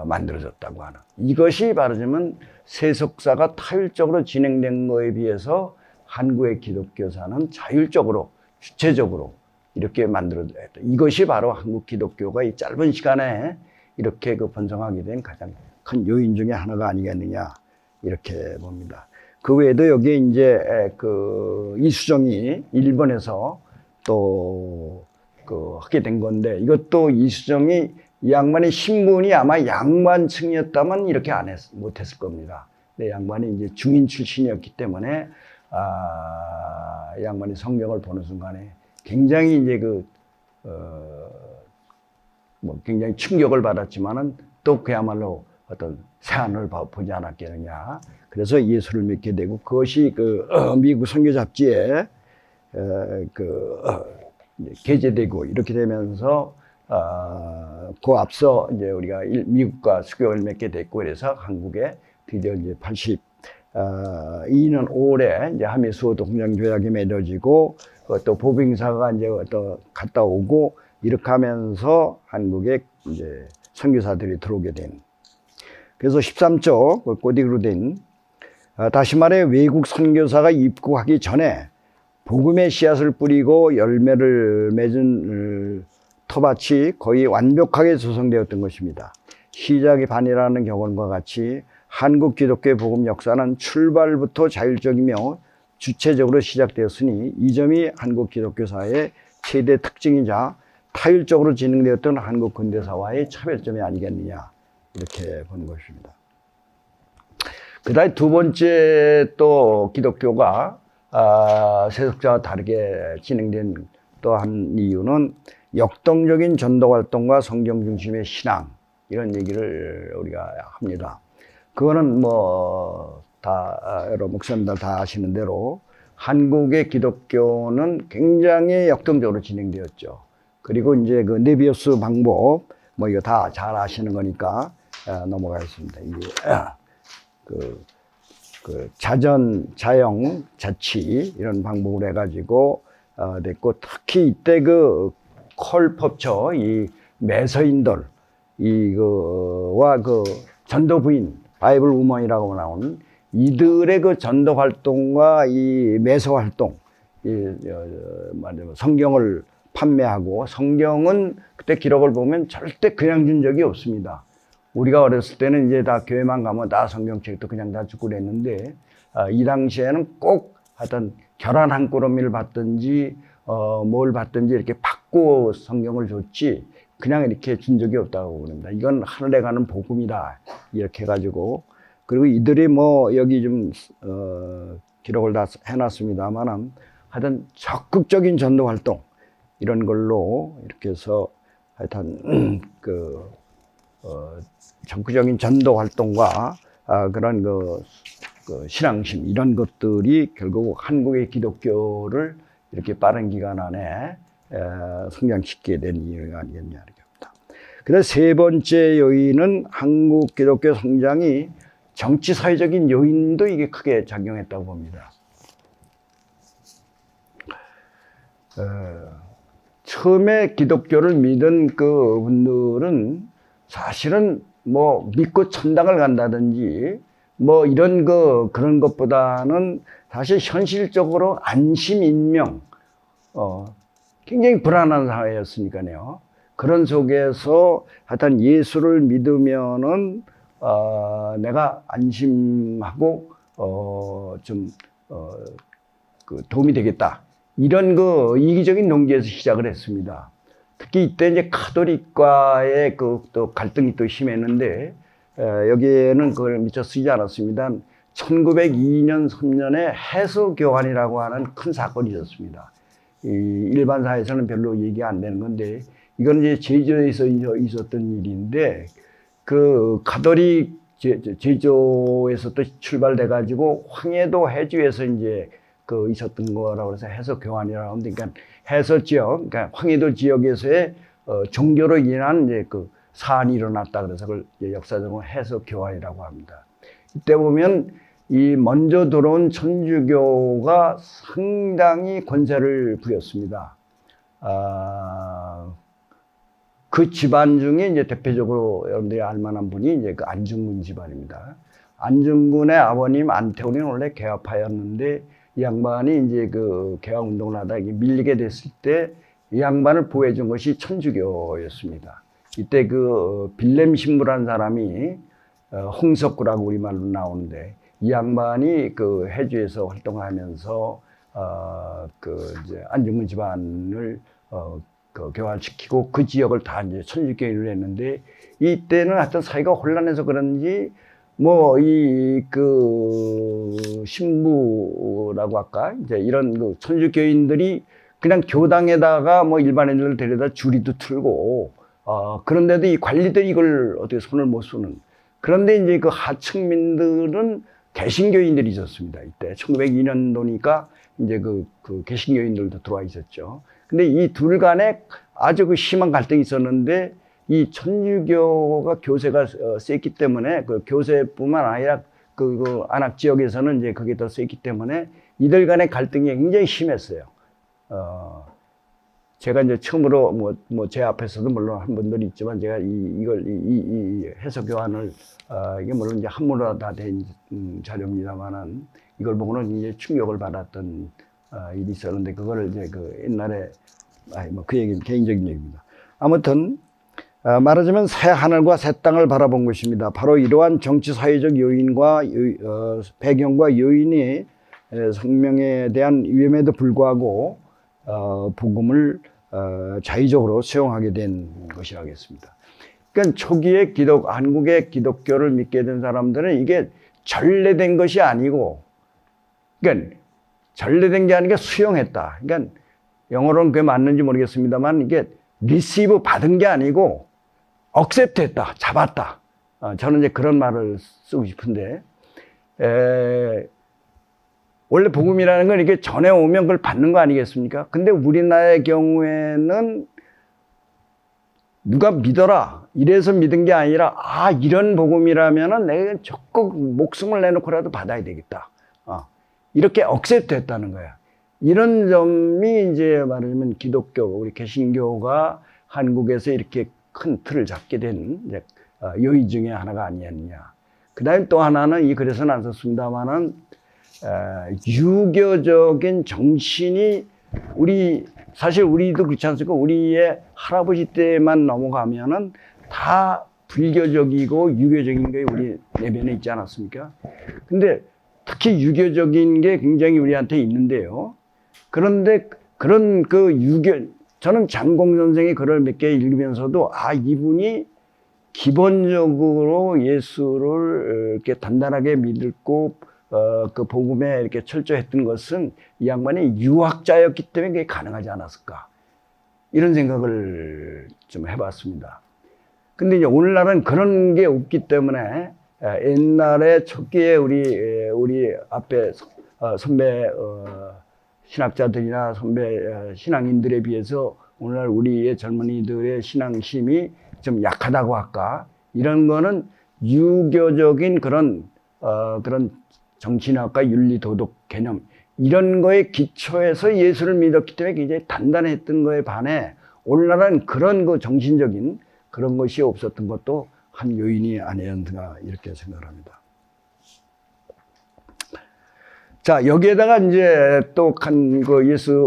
만들어졌다고 하는, 이것이 말하자면 세속사가 타율적으로 진행된 거에 비해서 한국의 기독교사는 자율적으로 주체적으로 이렇게 만들어졌다. 이것이 바로 한국 기독교가 이 짧은 시간에 이렇게 번성하게 된 가장 큰 요인 중에 하나가 아니겠느냐 이렇게 봅니다. 그 외에도 여기에 이제 이수정이 일본에서 또 하게 된 건데, 이것도 이수정이 이 양반의 신분이 아마 양반층이었다면 이렇게 못했을 겁니다. 근데 양반이 이제 중인 출신이었기 때문에 양반이 성경을 보는 순간에 굉장히 이제 굉장히 충격을 받았지만은 또 그야말로 어떤 새하늘을 보지 않았겠느냐. 그래서 예수를 믿게 되고, 그것이 미국 선교 잡지에 게재되고 이렇게 되면서 그 앞서 이제 우리가 미국과 수교를 맺게 됐고, 그래서 한국에 드디어 이제 82년 5월에 이제 한미수호도 공장조약이 맺어지고, 또 보빙사가 이제 또 갔다 오고 이렇게 하면서 한국에 이제 선교사들이 들어오게 된. 그래서 13쪽 꼬디그로 된, 다시 말해 외국 선교사가 입국하기 전에 복음의 씨앗을 뿌리고 열매를 맺은 터밭이 거의 완벽하게 조성되었던 것입니다. 시작이 반이라는 격언과 같이 한국 기독교의 복음 역사는 출발부터 자율적이며 주체적으로 시작되었으니, 이 점이 한국 기독교사의 최대 특징이자 타율적으로 진행되었던 한국 근대사와의 차별점이 아니겠느냐 이렇게 보는 것입니다. 그다음에 두 번째 또 기독교가 세속자와 다르게 진행된 또 한 이유는 역동적인 전도 활동과 성경 중심의 신앙, 이런 얘기를 우리가 합니다. 그거는 여러 목사님들 다 아시는 대로 한국의 기독교는 굉장히 역동적으로 진행되었죠. 그리고 이제 네비우스 방법, 이거 다 잘 아시는 거니까 넘어가겠습니다. 이게 자전, 자영, 자치 이런 방법으로 해가지고 됐고, 특히 이때 컬법처 이 매서인들 이거와 전도 부인 바이블 우먼이라고 나오는 이들의 전도 활동과 이 매서 활동, 성경을 판매하고, 성경은 그때 기록을 보면 절대 그냥 준 적이 없습니다. 우리가 어렸을 때는 이제 다 교회만 가면 다 성경책도 그냥 다 주고 그랬는데, 이 당시에는 꼭 하여튼 결혼 한 꾸러미를 받든지 뭘 받든지 이렇게 받고 성경을 줬지 그냥 이렇게 준 적이 없다고 그럽니다. 이건 하늘에 가는 복음이다 이렇게 해가지고, 그리고 이들이 여기 좀 기록을 다 해놨습니다만은 하여튼 적극적인 전도 활동 이런 걸로 이렇게 해서 하여튼 적극적인 전도 활동과 그런 신앙심 이런 것들이 결국 한국의 기독교를 이렇게 빠른 기간 안에 성장시키게 된 이유가 아니겠냐 이렇습니다. 그래서 세 번째 요인은 한국 기독교 성장이 정치 사회적인 요인도 이게 크게 작용했다고 봅니다. 처음에 기독교를 믿은 분들은 사실은 믿고 천당을 간다든지 이런 그런 것보다는 사실 현실적으로 안심, 인명, 굉장히 불안한 사회였으니까요. 그런 속에서 하여튼 예수를 믿으면은 내가 안심하고 도움이 되겠다. 이런 이기적인 논기에서 시작을 했습니다. 특히 이때 이제 카톨릭과의 또 갈등이 또 심했는데, 여기에는 그걸 미처 쓰지 않았습니다. 1902년, 3년에 해수교환이라고 하는 큰 사건이 있었습니다. 일반 사회에서는 별로 얘기 안 되는 건데, 이건 이제 제주에서 있었던 일인데, 가톨릭 제주에서 또 출발돼가지고 황해도 해주에서 이제 있었던 거라고 해서 해수교환이라고 하는데, 그러니까 해서 지역, 그러니까 황해도 지역에서의 종교로 인한 이제 사안이 일어났다 그래서 그걸 역사적으로 해수교환이라고 합니다. 이때 보면 이 먼저 들어온 천주교가 상당히 권세를 부렸습니다. 그 집안 중에 이제 대표적으로 여러분들이 알만한 분이 이제 그 안중근 집안입니다. 안중근의 아버님 안태우는 원래 개화파였는데 이 양반이 이제 그 개화 운동을 하다 밀리게 됐을 때 이 양반을 보호해 준 것이 천주교였습니다. 이때 그 빌렘 신부라는 사람이 홍석구라고 우리말로 나오는데 이 양반이 그 해주에서 활동하면서 그 이제 안중근 집안을 그 교화시키고 그 지역을 다 이제 천주교인을 했는데 이때는 하여튼 사회가 혼란해서 그런지 뭐 이 그 신부라고 할까 이제 이런 그 천주교인들이 그냥 교당에다가 뭐 일반인들을 데려다 주리도 틀고 그런데도 이 관리들이 이걸 어떻게 손을 못 쓰는 그런데 이제 그 하층민들은 개신교인들이 있었습니다. 이때 1902년도니까 이제 그 개신교인들도 들어와 있었죠. 근데 이 둘 간에 아주 그 심한 갈등이 있었는데 이 천주교가 교세가 셌기 때문에 그 교세뿐만 아니라 그 안악 지역에서는 이제 그게 더 셌기 때문에 이들 간의 갈등이 굉장히 심했어요. 제가 이제 처음으로 뭐 제 앞에서도 물론 한 분들이 있지만 제가 이 해석 교환을 이게 물론 이제 한문으로 다 된 자료입니다만은 이걸 보고는 이제 충격을 받았던 일이 있었는데 그거를 이제 그 옛날에 뭐 그 얘기는 개인적인 얘기입니다. 아무튼 말하자면 새 하늘과 새 땅을 바라본 것입니다. 바로 이러한 정치 사회적 요인과 배경과 요인이 생명에 대한 위험에도 불구하고 복음을 자의적으로 수용하게 된 것이라겠습니다. 그러니까 초기에 한국의 기독교를 믿게 된 사람들은 이게 전래된 것이 아니고, 그러니까 전래된 게 아니라 수용했다. 그러니까 영어로는 그게 맞는지 모르겠습니다만 이게 리시브 받은 게 아니고 억셉트했다, 잡았다. 저는 이제 그런 말을 쓰고 싶은데 원래 복음이라는 건 이게 전해 오면 그걸 받는 거 아니겠습니까? 근데 우리나라의 경우에는 누가 믿어라 이래서 믿은 게 아니라 이런 복음이라면은 내가 적극 목숨을 내놓고라도 받아야 되겠다. 이렇게 억셉트했다는 거야. 이런 점이 이제 말하자면 기독교, 우리 개신교가 한국에서 이렇게 큰 틀을 잡게 된 요인 중에 하나가 아니었냐. 그 다음에 또 하나는 이 글에서는 안 썼습니다만은 유교적인 정신이 사실 우리도 그렇지 않습니까? 우리의 할아버지 때만 넘어가면은 다 불교적이고 유교적인 게 우리 내면에 있지 않았습니까? 근데 특히 유교적인 게 굉장히 우리한테 있는데요. 그런데 그런 저는 장공 선생의 글을 몇 개 읽으면서도 이분이 기본적으로 예수를 이렇게 단단하게 믿고 그 복음에 이렇게 철저했던 것은 이 양반이 유학자였기 때문에 그게 가능하지 않았을까 이런 생각을 좀 해봤습니다. 근데 이제 오늘날은 그런 게 없기 때문에 옛날에 초기에 우리 앞에 선배 신학자들이나 선배 신앙인들에 비해서 오늘날 우리의 젊은이들의 신앙심이 좀 약하다고 할까? 이런 거는 유교적인 그런 정신학과 윤리 도덕 개념 이런 거에 기초해서 예수를 믿었기 때문에 굉장히 단단했던 거에 반해 오늘날은 그런 거 정신적인 그런 것이 없었던 것도 한 요인이 아니었는가 이렇게 생각합니다. 자, 여기에다가 이제 또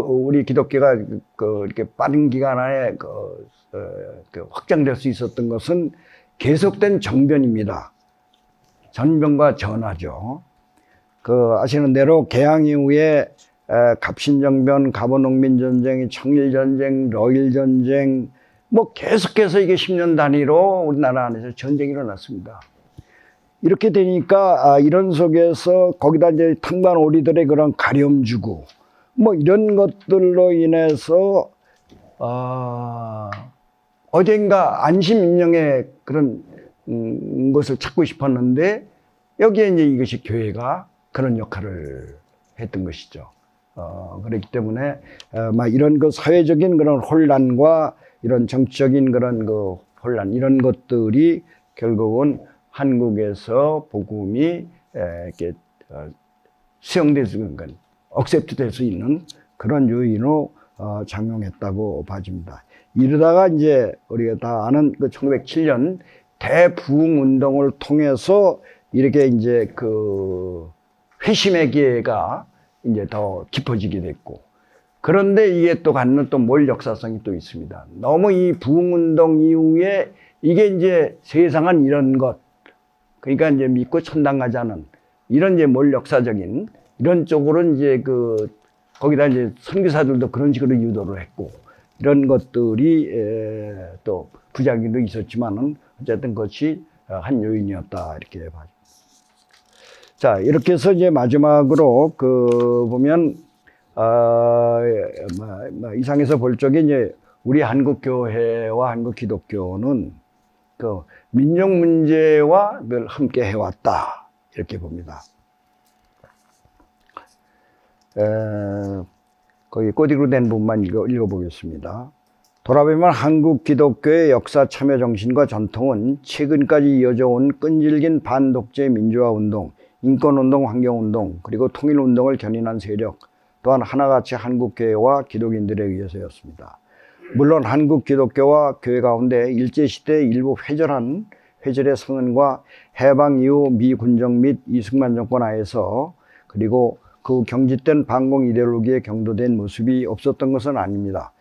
우리 기독교가 이렇게 빠른 기간 안에 확장될 수 있었던 것은 계속된 정변입니다. 전변과 전화죠. 아시는 대로 개항 이후에 갑신정변, 갑오농민전쟁, 청일전쟁, 러일전쟁, 뭐 계속해서 이게 10년 단위로 우리나라 안에서 전쟁이 일어났습니다. 이렇게 되니까 이런 속에서 거기다 이제 탕반 오리들의 그런 가렴 주고 뭐 이런 것들로 인해서 어딘가 안심인명의 그런 것을 찾고 싶었는데 여기에 이제 이것이 교회가 그런 역할을 했던 것이죠. 그렇기 때문에 이런 사회적인 그런 혼란과 이런 정치적인 그런 혼란 이런 것들이 결국은 한국에서 복음이 이렇게 수용될 수 있는 억셉트 될 수 있는 그런 요인으로 작용했다고 봐집니다. 이러다가 이제 우리가 다 아는 그 1907년 대부흥운동을 통해서 이렇게 이제 그 회심의 기회가 이제 더 깊어지게 됐고, 그런데 이게 또 갖는 또 몰 역사성이 또 있습니다. 너무 이 부흥운동 이후에 이게 이제 세상은 이런 것, 그러니까 이제 믿고 천당 가자는 이런 이제 몰 역사적인 이런 쪽으로 이제 그 거기다 이제 선교사들도 그런 식으로 유도를 했고, 이런 것들이 또 부작용도 있었지만은 어쨌든 그것이 한 요인이었다 이렇게 봐요. 자, 이렇게 해서 이제 마지막으로 그 보면 이상에서 볼 적에 이제 우리 한국 교회와 한국 기독교는 그 민족 문제와 늘 함께 해왔다 이렇게 봅니다. 거기 꼬디로 된 부분만 읽어보겠습니다. 돌아보면 한국 기독교의 역사 참여 정신과 전통은 최근까지 이어져 온 끈질긴 반독재 민주화 운동, 인권운동, 환경운동, 그리고 통일운동을 견인한 세력, 또한 하나같이 한국교회와 기독인들에 의해서였습니다. 물론 한국 기독교와 교회 가운데 일제시대의 일부 회절의 성은과 해방 이후 미군정 및 이승만 정권 하에서 그리고 그 경직된 반공 이데올로기에 경도된 모습이 없었던 것은 아닙니다.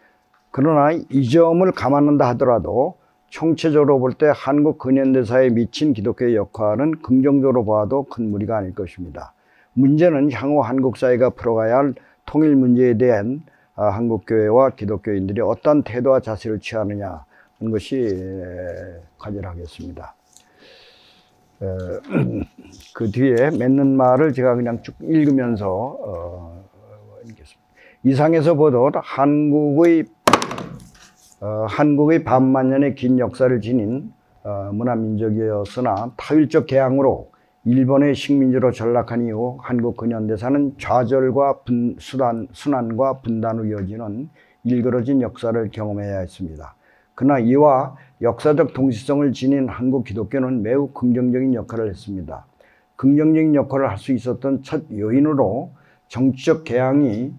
그러나 이 점을 감안한다 하더라도 총체적으로 볼 때 한국 근현대사에 미친 기독교의 역할은 긍정적으로 봐도 큰 무리가 아닐 것입니다. 문제는 향후 한국 사회가 풀어가야 할 통일 문제에 대한 한국교회와 기독교인들이 어떤 태도와 자세를 취하느냐 하는 것이 과제를 하겠습니다. 그 뒤에 맺는 말을 제가 그냥 쭉 읽으면서 읽겠습니다. 이상에서 보듯 한국의 반만년의 긴 역사를 지닌 문화민족이었으나 타율적 개항으로 일본의 식민지로 전락한 이후 한국 근현대사는 좌절과 순환과 분단으로 이어지는 일그러진 역사를 경험해야 했습니다. 그러나 이와 역사적 동시성을 지닌 한국 기독교는 매우 긍정적인 역할을 했습니다. 긍정적인 역할을 할 수 있었던 첫 요인으로 정치적 개항이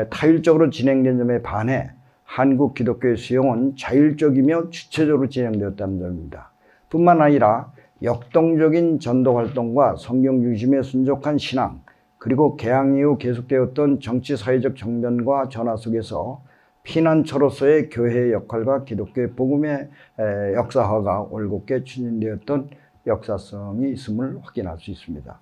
타율적으로 진행된 점에 반해 한국 기독교의 수용은 자율적이며 주체적으로 진행되었다는 점입니다. 뿐만 아니라 역동적인 전도 활동과 성경 중심의 순종한 신앙, 그리고 개항 이후 계속되었던 정치 사회적 정변과 전화 속에서 피난처로서의 교회의 역할과 기독교의 복음의 역사화가 올곧게 추진되었던 역사성이 있음을 확인할 수 있습니다.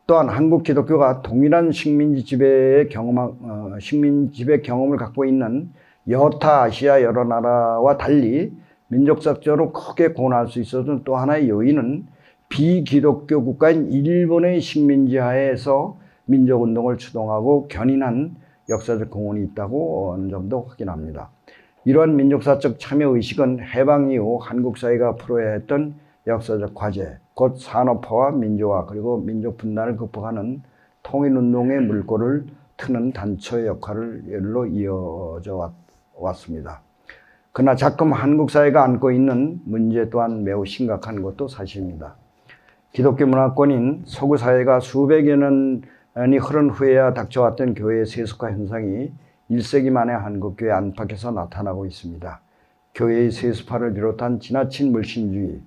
또한 한국 기독교가 동일한 식민지 지배 경험을 갖고 있는 여타 아시아 여러 나라와 달리 민족사적으로 크게 고난할 수 있었던 또 하나의 요인은 비기독교 국가인 일본의 식민지 하에서 민족운동을 추동하고 견인한 역사적 공헌이 있다고 하는 점도 확인합니다. 이러한 민족사적 참여의식은 해방 이후 한국 사회가 풀어야 했던 역사적 과제, 곧 산업화와 민주화 그리고 민족 분단을 극복하는 통일운동의 물꼬를 트는 단초의 역할로 이어져 왔습니다. 그러나 자금 한국 사회가 안고 있는 문제 또한 매우 심각한 것도 사실입니다. 기독교 문화권인 서구 사회가 수백여 년이 흐른 후에야 닥쳐왔던 교회의 세속화 현상이 1세기 만에 한국교회 안팎에서 나타나고 있습니다. 교회의 세습화를 비롯한 지나친 물신주의,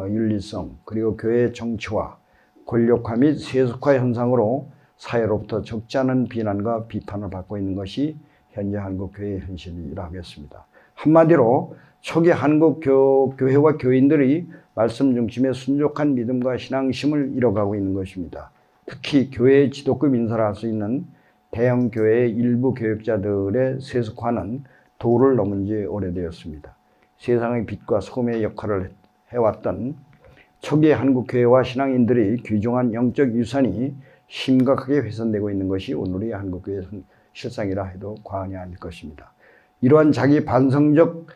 윤리성, 그리고 교회의 정치화, 권력화 및 세속화 현상으로 사회로부터 적지 않은 비난과 비판을 받고 있는 것이 현재 한국교회의 현실이라 하겠습니다. 한마디로 초기 한국 교회와 교인들이 말씀 중심의 순종한 믿음과 신앙심을 잃어가고 있는 것입니다. 특히 교회의 지도급 인사를 할 수 있는 대형 교회의 일부 교역자들의 세속화는 도를 넘은 지 오래되었습니다. 세상의 빛과 소금의 역할을 해왔던 초기 한국 교회와 신앙인들이 귀중한 영적 유산이 심각하게 훼손되고 있는 것이 오늘의 한국교회의 실상이라 해도 과언이 아닐 것입니다. 이러한 자기 반성적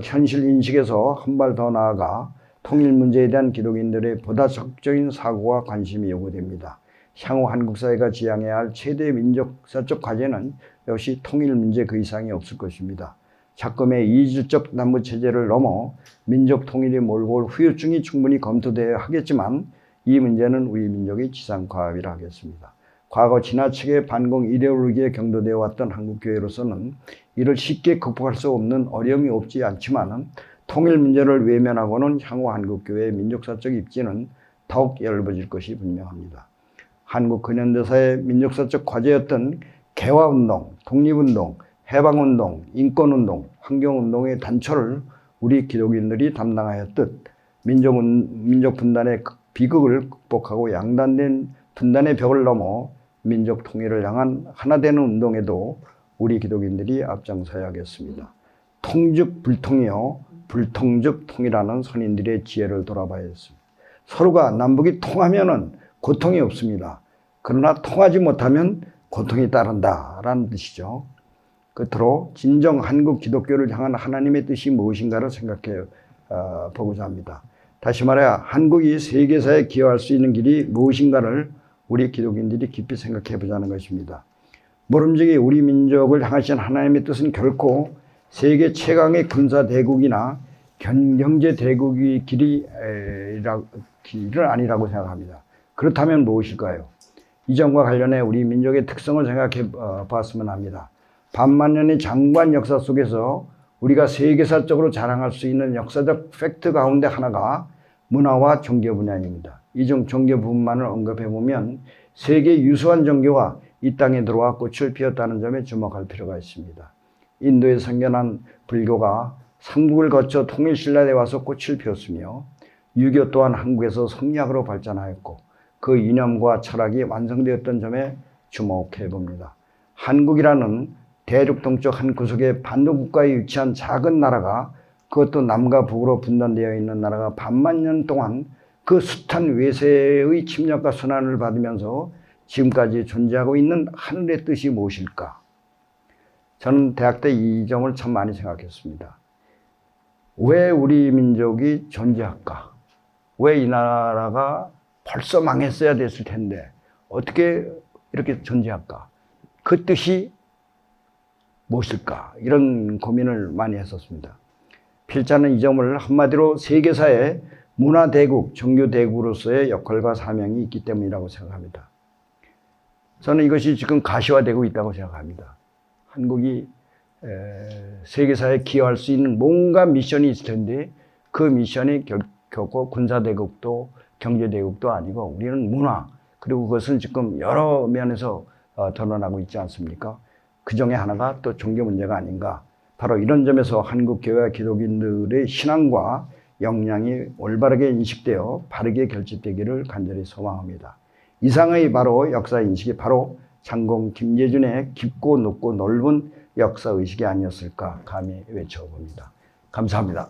현실 인식에서 한 발 더 나아가 통일 문제에 대한 기독인들의 보다 적극적인 사고와 관심이 요구됩니다. 향후 한국 사회가 지향해야 할 최대 민족사적 과제는 역시 통일 문제 그 이상이 없을 것입니다. 자금의 이주적 남부 체제를 넘어 민족 통일이 몰고 올 후유증이 충분히 검토되어야 하겠지만 이 문제는 우리 민족의 지상과업이라 하겠습니다. 과거 지나치게 반공 이데올로기에 경도되어 왔던 한국교회로서는 이를 쉽게 극복할 수 없는 어려움이 없지 않지만 통일 문제를 외면하고는 향후 한국교회의 민족사적 입지는 더욱 얇아질 것이 분명합니다. 한국 근현대사의 민족사적 과제였던 개화운동, 독립운동, 해방운동, 인권운동, 환경운동의 단초를 우리 기독인들이 담당하였듯 민족 분단의 비극을 극복하고 양단된 분단의 벽을 넘어 민족 통일을 향한 하나 되는 운동에도 우리 기독인들이 앞장서야겠습니다. 통즉 불통이요 불통즉 통이라는 선인들의 지혜를 돌아봐야 했습니다. 서로가 남북이 통하면은 고통이 없습니다. 그러나 통하지 못하면 고통이 따른다라는 뜻이죠. 끝으로 진정 한국 기독교를 향한 하나님의 뜻이 무엇인가를 생각해 보고자 합니다. 다시 말해 한국이 세계사에 기여할 수 있는 길이 무엇인가를 우리 기독인들이 깊이 생각해 보자는 것입니다. 모름지기 우리 민족을 향하신 하나님의 뜻은 결코 세계 최강의 군사대국이나 경제대국의 길은 아니라고 생각합니다. 그렇다면 무엇일까요? 이전과 관련해 우리 민족의 특성을 생각해 봤으면 합니다. 반만년의 장관 역사 속에서 우리가 세계사적으로 자랑할 수 있는 역사적 팩트 가운데 하나가 문화와 종교 분야입니다. 이 중 종교 부분만을 언급해 보면 세계 유수한 종교가 이 땅에 들어와 꽃을 피웠다는 점에 주목할 필요가 있습니다. 인도에 생겨난 불교가 삼국을 거쳐 통일신라에 와서 꽃을 피웠으며 유교 또한 한국에서 성리학으로 발전하였고 그 이념과 철학이 완성되었던 점에 주목해 봅니다. 한국이라는 대륙 동쪽 한 구석의 반도국가에 위치한 작은 나라가 그것도 남과 북으로 분단되어 있는 나라가 반만 년 동안 그 숱한 외세의 침략과 순환을 받으면서 지금까지 존재하고 있는 하늘의 뜻이 무엇일까? 저는 대학 때 이 점을 참 많이 생각했습니다. 왜 우리 민족이 존재할까? 왜 이 나라가 벌써 망했어야 됐을 텐데 어떻게 이렇게 존재할까? 그 뜻이 무엇일까? 이런 고민을 많이 했었습니다. 필자는 이 점을 한마디로 세계사의 문화대국, 종교대국으로서의 역할과 사명이 있기 때문이라고 생각합니다. 저는 이것이 지금 가시화되고 있다고 생각합니다. 한국이 세계사에 기여할 수 있는 뭔가 미션이 있을 텐데 그 미션이 결코 군사대국도 경제대국도 아니고 우리는 문화, 그리고 그것은 지금 여러 면에서 드러나고 있지 않습니까? 그 중에 하나가 또 종교 문제가 아닌가. 바로 이런 점에서 한국교회와 기독인들의 신앙과 역량이 올바르게 인식되어 바르게 결집되기를 간절히 소망합니다. 이상의 바로 역사인식이 바로 장공 김재준의 깊고 높고 넓은 역사의식이 아니었을까 감히 외쳐봅니다. 감사합니다.